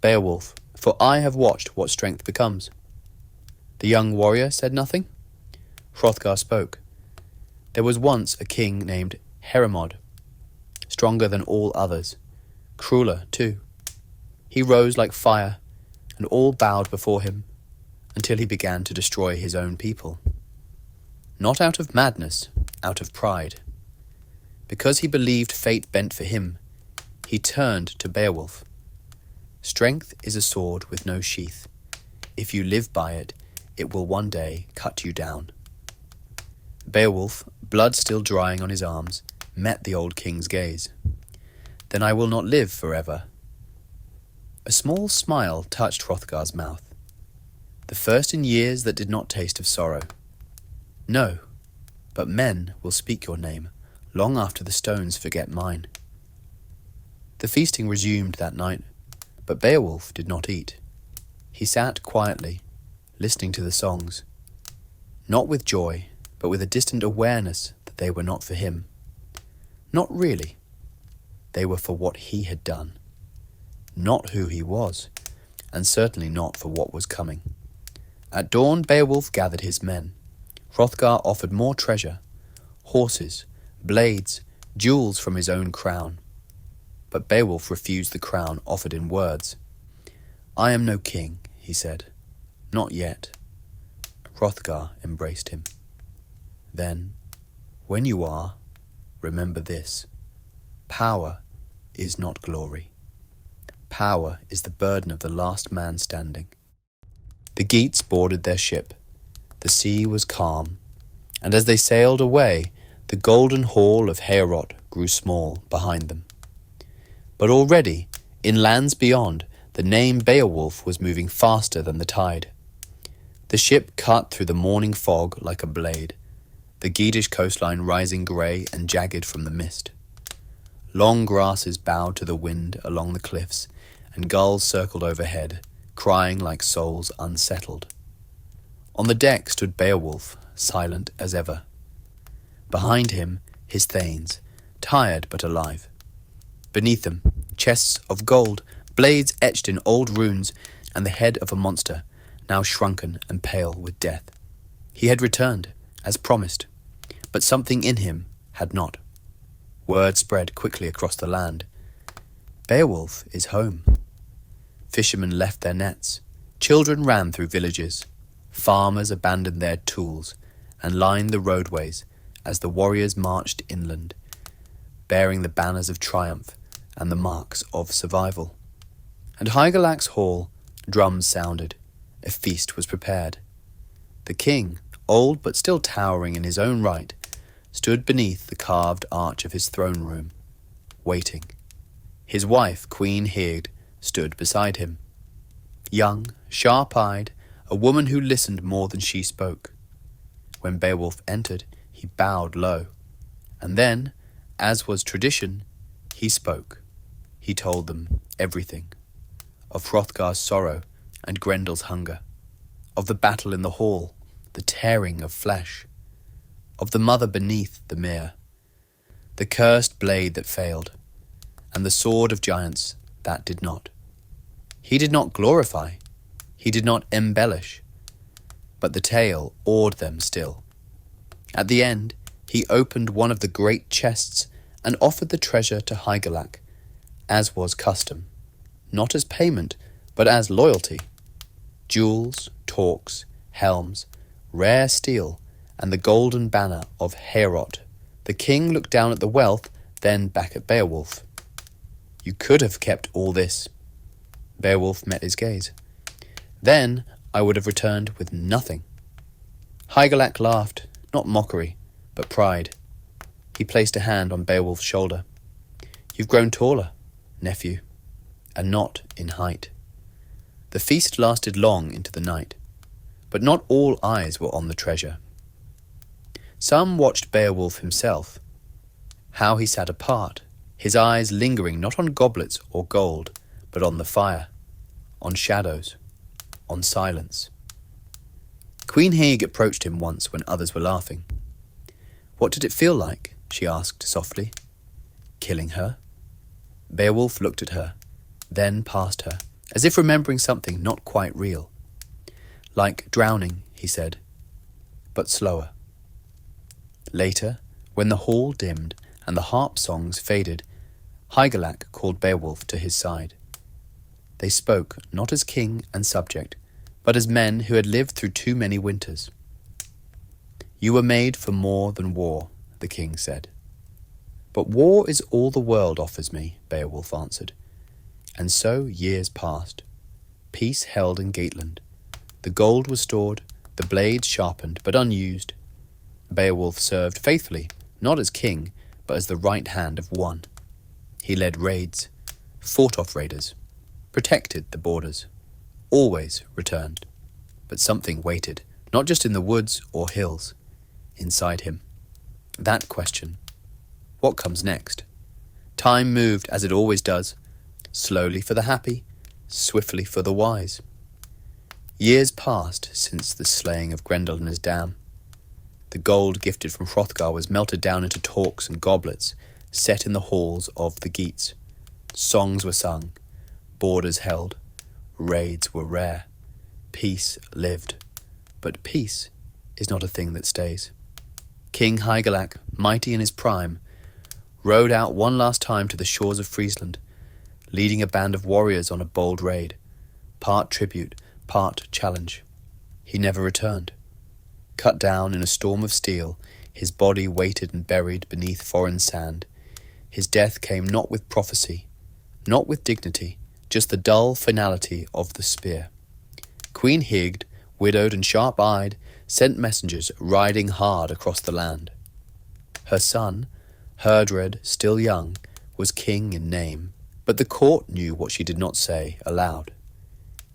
Beowulf, for I have watched what strength becomes." The young warrior said nothing. Hrothgar spoke. There was once a king named Heremod, stronger than all others, crueler too. He rose like fire, and all bowed before him, until he began to destroy his own people. Not out of madness, out of pride. Because he believed fate bent for him, he turned to Beowulf. Strength is a sword with no sheath. If you live by it, it will one day cut you down. Beowulf, blood still drying on his arms, met the old king's gaze. "Then I will not live forever." A small smile touched Hrothgar's mouth, the first in years that did not taste of sorrow. "No, but men will speak your name long after the stones forget mine." The feasting resumed that night, but Beowulf did not eat. He sat quietly, listening to the songs, not with joy, but with a distant awareness that they were not for him. Not really. They were for what he had done, not who he was, and certainly not for what was coming. At dawn, Beowulf gathered his men. Hrothgar offered more treasure, horses, blades, jewels from his own crown. But Beowulf refused the crown offered in words. "I am no king," he said. "Not yet." Hrothgar embraced him. "Then, when you are, remember this. Power is not glory. Power is the burden of the last man standing." The Geats boarded their ship. The sea was calm, and as they sailed away, the golden hall of Heorot grew small behind them. But already, in lands beyond, the name Beowulf was moving faster than the tide. The ship cut through the morning fog like a blade, the Geatish coastline rising grey and jagged from the mist. Long grasses bowed to the wind along the cliffs, and gulls circled overhead, crying like souls unsettled. On the deck stood Beowulf, silent as ever. Behind him, his thanes, tired but alive. Beneath them, chests of gold, blades etched in old runes, and the head of a monster, now shrunken and pale with death. He had returned, as promised, but something in him had not. Word spread quickly across the land. Beowulf is home. Fishermen left their nets. Children ran through villages. Farmers abandoned their tools and lined the roadways as the warriors marched inland, bearing the banners of triumph and the marks of survival. At Hygelac's hall, drums sounded. A feast was prepared. The king, old but still towering in his own right, stood beneath the carved arch of his throne room, waiting. His wife, Queen Hygd, stood beside him. Young, sharp-eyed, a woman who listened more than she spoke. When Beowulf entered, he bowed low, and then, as was tradition, he spoke. He told them everything. Of Hrothgar's sorrow and Grendel's hunger. Of the battle in the hall, the tearing of flesh. Of the mother beneath the mere. The cursed blade that failed, and the sword of giants that did not. He did not glorify, he did not embellish, but the tale awed them still. At the end, he opened one of the great chests and offered the treasure to Hygelac, as was custom, not as payment, but as loyalty. Jewels, torques, helms, rare steel, and the golden banner of Heorot. The king looked down at the wealth, then back at Beowulf. You could have kept all this. Beowulf met his gaze. Then I would have returned with nothing. Hygelac laughed, not mockery, but pride. He placed a hand on Beowulf's shoulder. You've grown taller, nephew, and not in height. The feast lasted long into the night, but not all eyes were on the treasure. Some watched Beowulf himself, how he sat apart, his eyes lingering not on goblets or gold, but on the fire, on shadows, on silence. Queen Hygd approached him once when others were laughing. What did it feel like? She asked softly. Killing her? Beowulf looked at her, then past her, as if remembering something not quite real. Like drowning, he said, but slower. Later, when the hall dimmed and the harp songs faded, Hygelac called Beowulf to his side. They spoke not as king and subject, but as men who had lived through too many winters. You were made for more than war, the king said. But war is all the world offers me, Beowulf answered. And so years passed. Peace held in Geatland. The gold was stored, the blades sharpened but unused. Beowulf served faithfully, not as king, but as the right hand of one. He led raids, fought off raiders, protected the borders, always returned. But something waited, not just in the woods or hills, inside him. That question. What comes next? Time moved as it always does, slowly for the happy, swiftly for the wise. Years passed since the slaying of Grendel in his dam. The gold gifted from Hrothgar was melted down into torques and goblets, set in the halls of the Geats. Songs were sung, borders held, raids were rare. Peace lived, but peace is not a thing that stays. King Hygelac, mighty in his prime, rode out one last time to the shores of Friesland, leading a band of warriors on a bold raid, part tribute, part challenge. He never returned. Cut down in a storm of steel, his body weighted and buried beneath foreign sand. His death came not with prophecy, not with dignity, just the dull finality of the spear. Queen Hygd, widowed and sharp-eyed, sent messengers riding hard across the land. Her son, Herdred, still young, was king in name, but the court knew what she did not say aloud.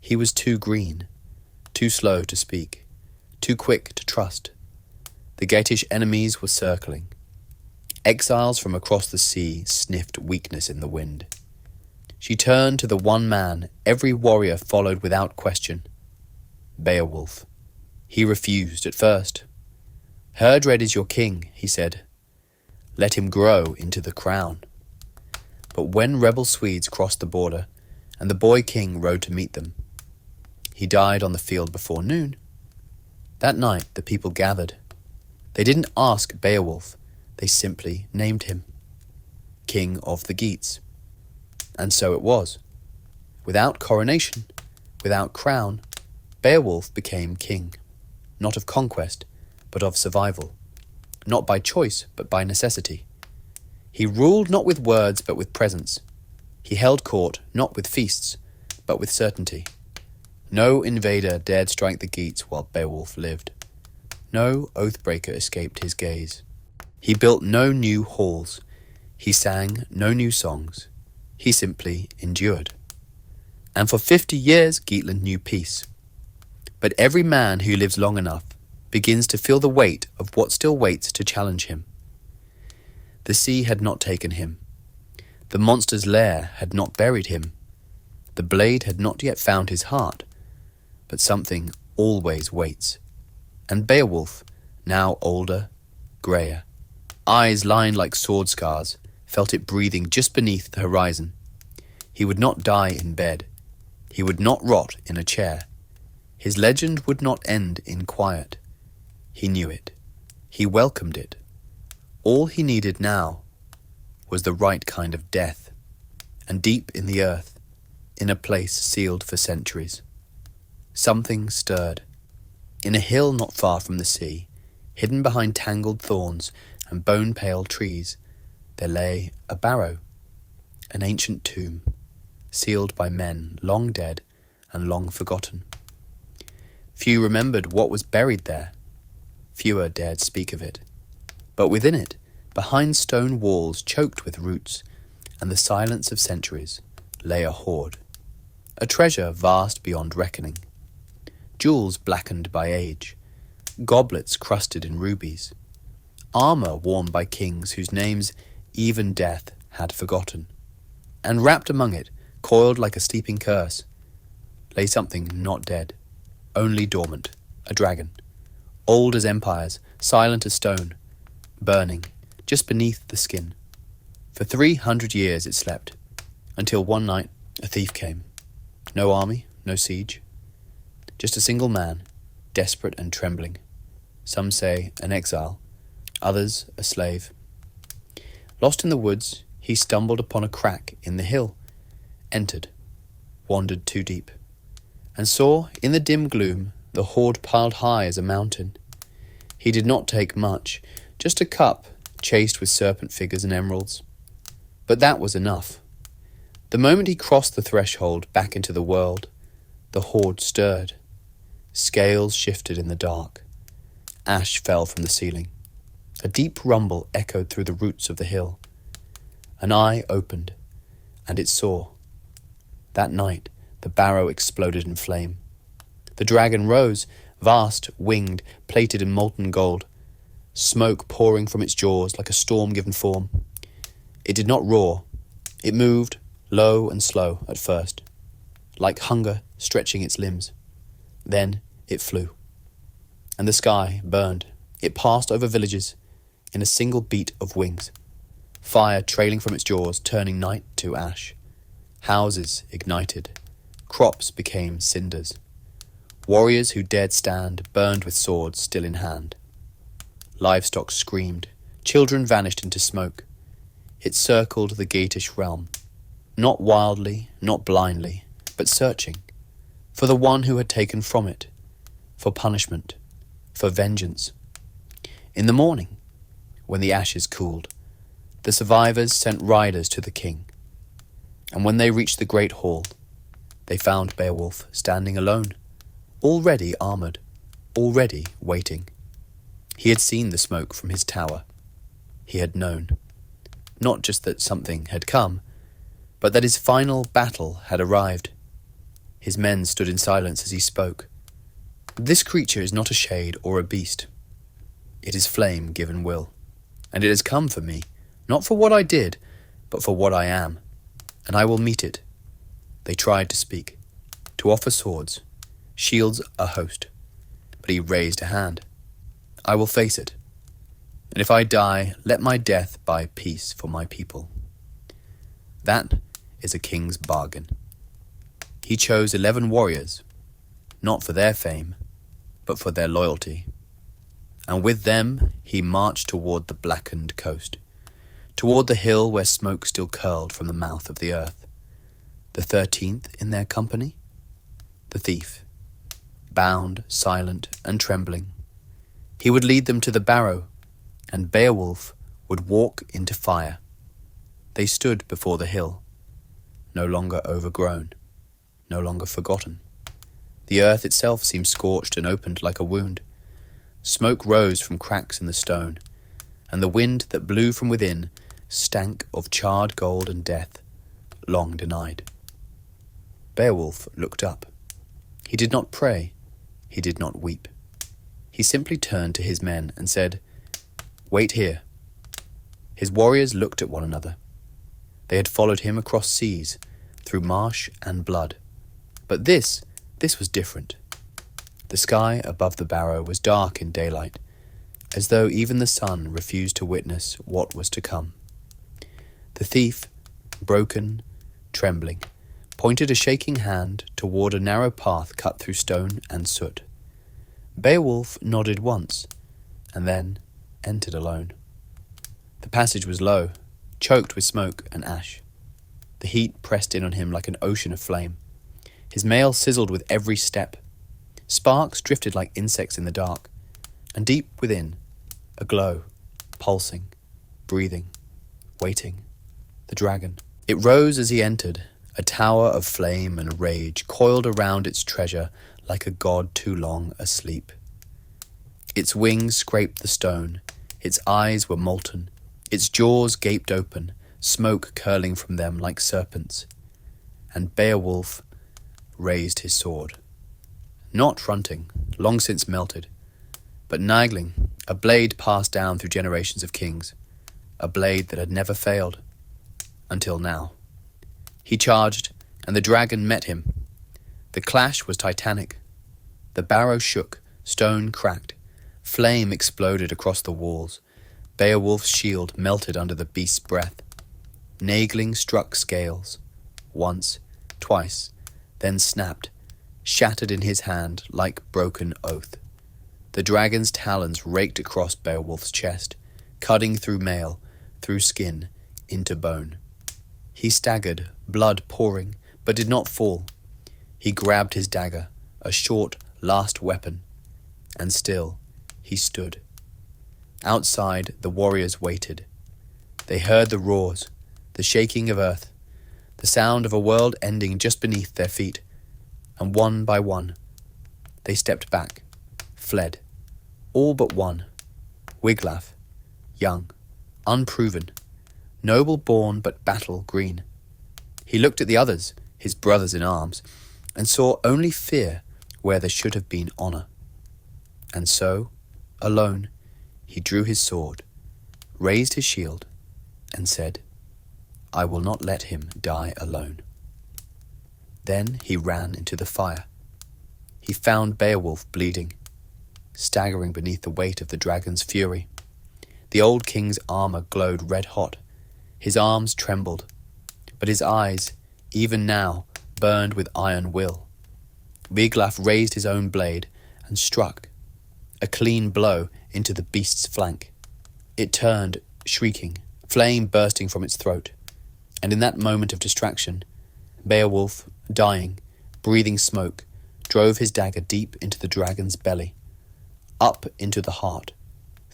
He was too green, too slow to speak, too quick to trust. The Geatish enemies were circling. Exiles from across the sea sniffed weakness in the wind. She turned to the one man every warrior followed without question, Beowulf. He refused at first. Herdred is your king, he said. Let him grow into the crown. But when rebel Swedes crossed the border, and the boy king rode to meet them, he died on the field before noon. That night the people gathered. They didn't ask Beowulf, they simply named him King of the Geats. And so it was. Without coronation, without crown, Beowulf became king, not of conquest, but of survival, not by choice, but by necessity. He ruled not with words, but with presence. He held court not with feasts, but with certainty. No invader dared strike the Geats while Beowulf lived. No oathbreaker escaped his gaze. He built no new halls. He sang no new songs. He simply endured. And for 50 years, Geatland knew peace. But every man who lives long enough begins to feel the weight of what still waits to challenge him. The sea had not taken him. The monster's lair had not buried him. The blade had not yet found his heart. But something always waits. And Beowulf, now older, greyer, eyes lined like sword scars, felt it breathing just beneath the horizon. He would not die in bed. He would not rot in a chair. His legend would not end in quiet. He knew it. He welcomed it. All he needed now was the right kind of death, and deep in the earth, in a place sealed for centuries. Something stirred. In a hill not far from the sea, hidden behind tangled thorns and bone-pale trees, there lay a barrow, an ancient tomb, sealed by men long dead and long forgotten. Few remembered what was buried there. Fewer dared speak of it. But within it, behind stone walls choked with roots and the silence of centuries, lay a hoard, a treasure vast beyond reckoning. Jewels blackened by age, goblets crusted in rubies, armour worn by kings whose names even death had forgotten. And wrapped among it, coiled like a sleeping curse, lay something not dead, only dormant, a dragon, old as empires, silent as stone, burning just beneath the skin. For 300 years it slept, until one night a thief came. No army, no siege. Just a single man, desperate and trembling. Some say an exile, others a slave. Lost in the woods, he stumbled upon a crack in the hill, entered, wandered too deep, and saw in the dim gloom the hoard piled high as a mountain. He did not take much, just a cup chased with serpent figures and emeralds. But that was enough. The moment he crossed the threshold back into the world, the hoard stirred. Scales shifted in the dark. Ash fell from the ceiling. A deep rumble echoed through the roots of the hill. An eye opened, and it saw. That night, the barrow exploded in flame. The dragon rose, vast, winged, plated in molten gold, smoke pouring from its jaws like a storm given form. It did not roar. It moved, low and slow at first, like hunger stretching its limbs. Then it flew, and the sky burned. It passed over villages in a single beat of wings, fire trailing from its jaws, turning night to ash. Houses ignited, crops became cinders. Warriors who dared stand burned with swords still in hand. Livestock screamed, children vanished into smoke. It circled the Geatish realm, not wildly, not blindly, but searching, for the one who had taken from it, for punishment, for vengeance. In the morning, when the ashes cooled, the survivors sent riders to the king, and when they reached the great hall, they found Beowulf standing alone, already armoured, already waiting. He had seen the smoke from his tower. He had known, not just that something had come, but that his final battle had arrived. His men stood in silence as he spoke. This creature is not a shade or a beast. It is flame given will, and it has come for me, not for what I did, but for what I am, and I will meet it. They tried to speak, to offer swords, shields a host, but he raised a hand. I will face it, and if I die, let my death buy peace for my people. That is a king's bargain. He chose 11 warriors, not for their fame, but for their loyalty. And with them he marched toward the blackened coast, toward the hill where smoke still curled from the mouth of the earth. The 13th in their company? The thief, bound, silent, and trembling. He would lead them to the barrow, and Beowulf would walk into fire. They stood before the hill, no longer overgrown, no longer forgotten. The earth itself seemed scorched and opened like a wound. Smoke rose from cracks in the stone, and the wind that blew from within stank of charred gold and death, long denied. Beowulf looked up. He did not pray. He did not weep. He simply turned to his men and said, "Wait here." His warriors looked at one another. They had followed him across seas, through marsh and blood. But this was different. The sky above the barrow was dark in daylight, as though even the sun refused to witness what was to come. The thief, broken, trembling, pointed a shaking hand toward a narrow path cut through stone and soot. Beowulf nodded once, and then entered alone. The passage was low, choked with smoke and ash. The heat pressed in on him like an ocean of flame. His mail sizzled with every step. Sparks drifted like insects in the dark, and deep within, a glow, pulsing, breathing, waiting. The dragon. It rose as he entered, a tower of flame and rage coiled around its treasure like a god too long asleep. Its wings scraped the stone, its eyes were molten, its jaws gaped open, smoke curling from them like serpents. And Beowulf raised his sword. Not fronting, long since melted, but nagling, a blade passed down through generations of kings, a blade that had never failed, until now. He charged, and the dragon met him. The clash was titanic. The barrow shook, stone cracked, flame exploded across the walls. Beowulf's shield melted under the beast's breath. Nagling struck scales, once, twice, then snapped, shattered in his hand like broken oath. The dragon's talons raked across Beowulf's chest, cutting through mail, through skin, into bone. He staggered, blood pouring, but did not fall. He grabbed his dagger, a short, last weapon, and still he stood. Outside, the warriors waited. They heard the roars, the shaking of earth, the sound of a world ending just beneath their feet, and one by one, they stepped back, fled, all but one, Wiglaf, young, unproven, noble-born but battle-green. He looked at the others, his brothers in arms, and saw only fear where there should have been honour. And so, alone, he drew his sword, raised his shield, and said, "I will not let him die alone." Then he ran into the fire. He found Beowulf bleeding, staggering beneath the weight of the dragon's fury. The old king's armour glowed red-hot. His arms trembled, but his eyes, even now, burned with iron will. Wiglaf raised his own blade and struck, a clean blow into the beast's flank. It turned, shrieking, flame bursting from its throat. And in that moment of distraction, Beowulf, dying, breathing smoke, drove his dagger deep into the dragon's belly, up into the heart,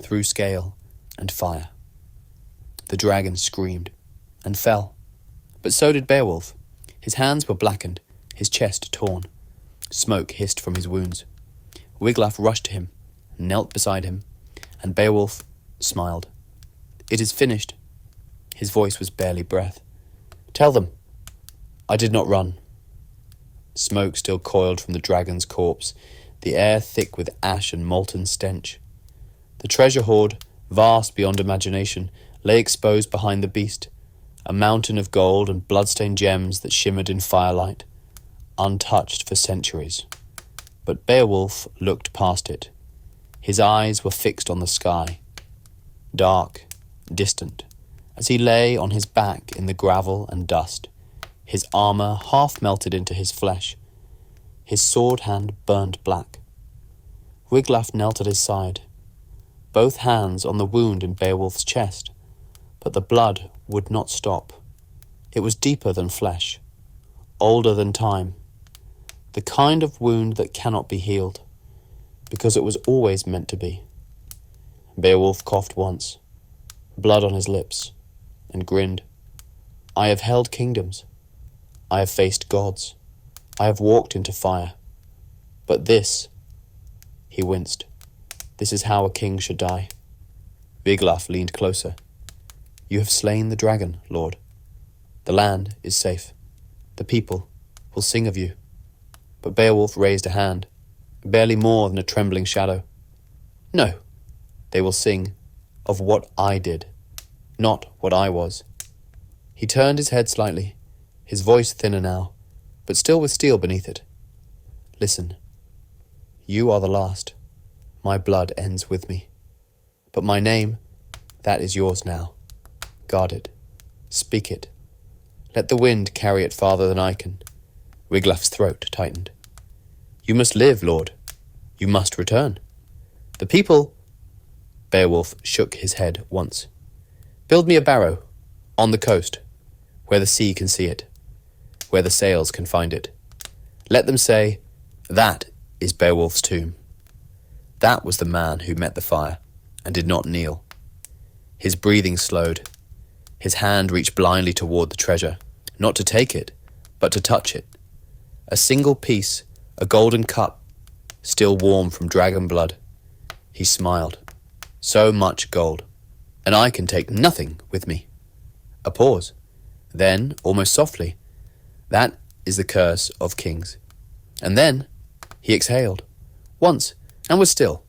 through scale and fire. The dragon screamed and fell, but so did Beowulf. His hands were blackened, his chest torn. Smoke hissed from his wounds. Wiglaf rushed to him, knelt beside him, and Beowulf smiled. "It is finished." His voice was barely breath. "Tell them, I did not run." Smoke still coiled from the dragon's corpse, the air thick with ash and molten stench. The treasure hoard, vast beyond imagination, lay exposed behind the beast, a mountain of gold and bloodstained gems that shimmered in firelight, untouched for centuries. But Beowulf looked past it. His eyes were fixed on the sky, dark, distant, as he lay on his back in the gravel and dust, his armour half melted into his flesh, his sword hand burned black. Wiglaf knelt at his side, both hands on the wound in Beowulf's chest, but the blood would not stop. It was deeper than flesh, older than time, the kind of wound that cannot be healed, because it was always meant to be. Beowulf coughed once, blood on his lips, and grinned. "I have held kingdoms. I have faced gods. I have walked into fire. But this," he winced, "this is how a king should die." Wiglaf leaned closer. "You have slain the dragon, Lord." The land is safe. The people will sing of you. But Beowulf raised a hand, barely more than a trembling shadow. No, they will sing of what I did, not what I was. He turned his head slightly, his voice thinner now, but still with steel beneath it. Listen, you are the last. My blood ends with me. But my name, that is yours now. Guard it. Speak it. Let the wind carry it farther than I can. Wiglaf's throat tightened. You must live, Lord. You must return. The people... Beowulf shook his head once. Build me a barrow, on the coast, where the sea can see it, where the sails can find it. Let them say, that is Beowulf's tomb. That was the man who met the fire and did not kneel. His breathing slowed. His hand reached blindly toward the treasure, not to take it, but to touch it. A single piece, a golden cup, still warm from dragon blood. He smiled. So much gold, and I can take nothing with me. A pause. Then, almost softly, that is the curse of kings. And then he exhaled, once, and was still.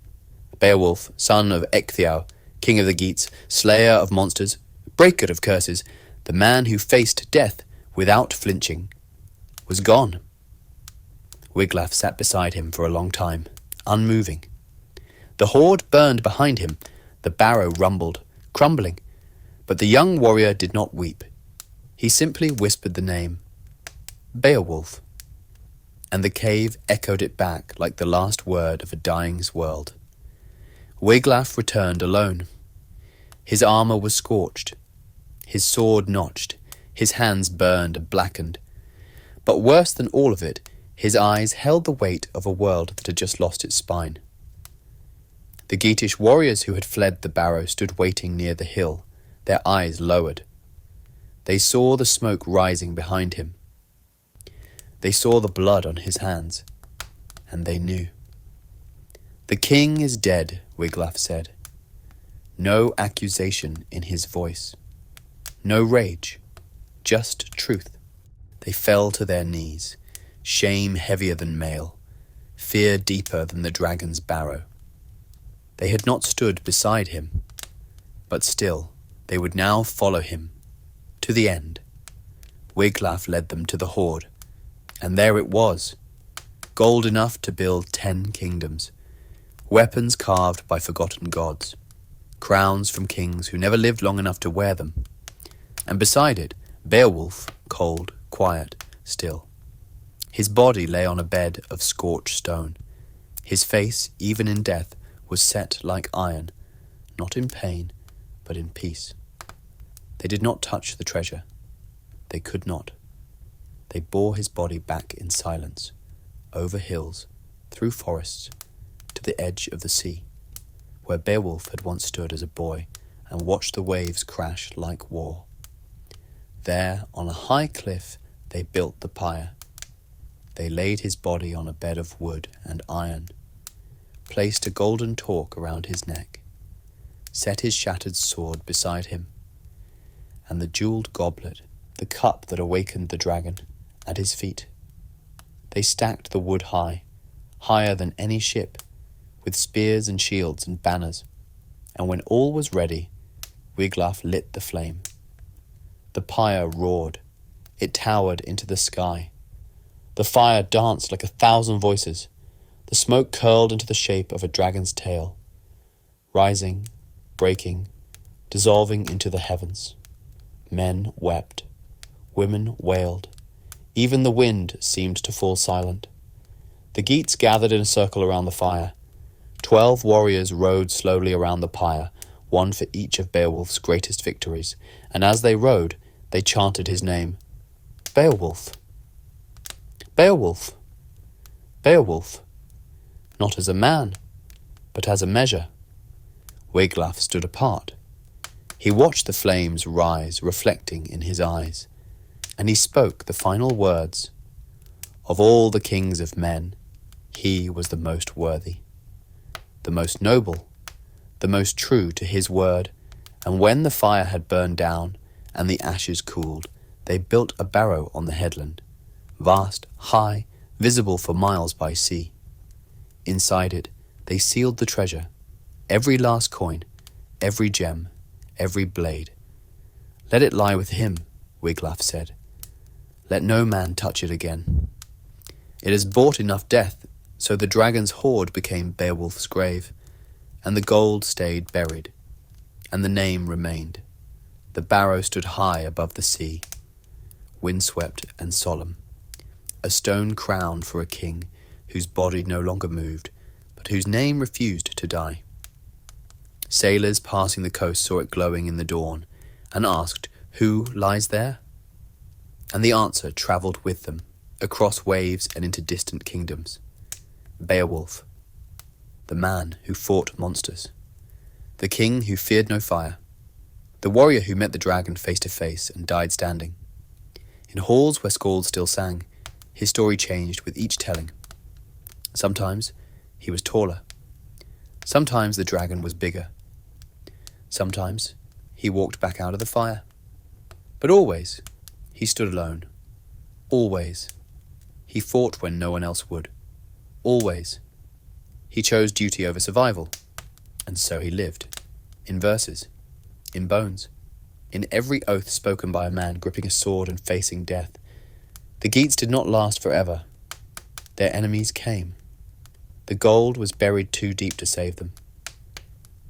Beowulf, son of Ecgtheow, king of the Geats, slayer of monsters, breaker of curses, the man who faced death without flinching, was gone. Wiglaf sat beside him for a long time, unmoving. The horde burned behind him, the barrow rumbled, crumbling, but the young warrior did not weep. He simply whispered the name, Beowulf, and the cave echoed it back like the last word of a dying's world. Wiglaf returned alone. His armour was scorched, his sword notched, his hands burned and blackened. But worse than all of it, his eyes held the weight of a world that had just lost its spine. The Geatish warriors who had fled the barrow stood waiting near the hill, their eyes lowered. They saw the smoke rising behind him. They saw the blood on his hands, and they knew. The king is dead, Wiglaf said. No accusation in his voice. No rage, just truth. They fell to their knees, shame heavier than mail, fear deeper than the dragon's barrow. They had not stood beside him, but still they would now follow him, to the end. Wiglaf led them to the hoard, and there it was, gold enough to build 10 kingdoms, weapons carved by forgotten gods, crowns from kings who never lived long enough to wear them, and beside it, Beowulf, cold, quiet, still. His body lay on a bed of scorched stone. His face, even in death, was set like iron, not in pain, but in peace. They did not touch the treasure. They could not. They bore his body back in silence, over hills, through forests, to the edge of the sea, where Beowulf had once stood as a boy and watched the waves crash like war. There, on a high cliff, they built the pyre. They laid his body on a bed of wood and iron, placed a golden torque around his neck, set his shattered sword beside him, and the jewelled goblet, the cup that awakened the dragon, at his feet. They stacked the wood high, higher than any ship, with spears and shields and banners, and when all was ready, Wiglaf lit the flame. The pyre roared. It towered into the sky. The fire danced like 1,000 voices. The smoke curled into the shape of a dragon's tail, rising, breaking, dissolving into the heavens. Men wept. Women wailed. Even the wind seemed to fall silent. The Geats gathered in a circle around the fire. 12 warriors rode slowly around the pyre, one for each of Beowulf's greatest victories, and as they rode, they chanted his name. Beowulf. Beowulf. Beowulf. Not as a man, but as a measure. Wiglaf stood apart. He watched the flames rise, reflecting in his eyes, and he spoke the final words. Of all the kings of men, he was the most worthy, the most noble, the most true to his word, and when the fire had burned down and the ashes cooled, They built a barrow on the headland, vast, high, visible for miles by sea. Inside it, they sealed the treasure, every last coin, every gem, every blade. Let it lie with him, Wiglaf said. Let no man touch it again. It has bought enough death, so the dragon's hoard became Beowulf's grave, and the gold stayed buried, and the name remained. The barrow stood high above the sea, windswept and solemn, a stone crown for a king whose body no longer moved, but whose name refused to die. Sailors passing the coast saw it glowing in the dawn, and asked, "Who lies there?" And the answer travelled with them, across waves and into distant kingdoms. Beowulf, the man who fought monsters, the king who feared no fire, the warrior who met the dragon face to face and died standing. In halls where skalds still sang, his story changed with each telling. Sometimes he was taller. Sometimes the dragon was bigger. Sometimes he walked back out of the fire. But always he stood alone. Always he fought when no one else would. Always he chose duty over survival. And so he lived, in verses, in bones, in every oath spoken by a man gripping a sword and facing death. The Geats did not last forever. Their enemies came. The gold was buried too deep to save them.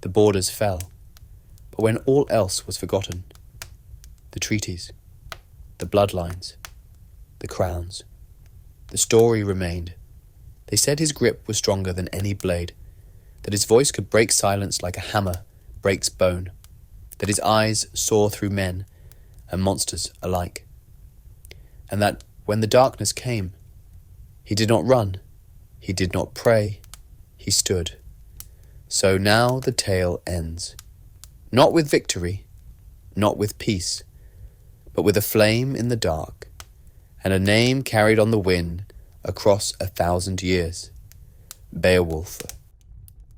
The borders fell. But when all else was forgotten, the treaties, the bloodlines, the crowns, the story remained. They said his grip was stronger than any blade, that his voice could break silence like a hammer breaks bone, that his eyes saw through men and monsters alike, and that when the darkness came, he did not run, he did not pray, he stood. So now the tale ends, not with victory, not with peace, but with a flame in the dark, and a name carried on the wind across 1,000 years. Beowulf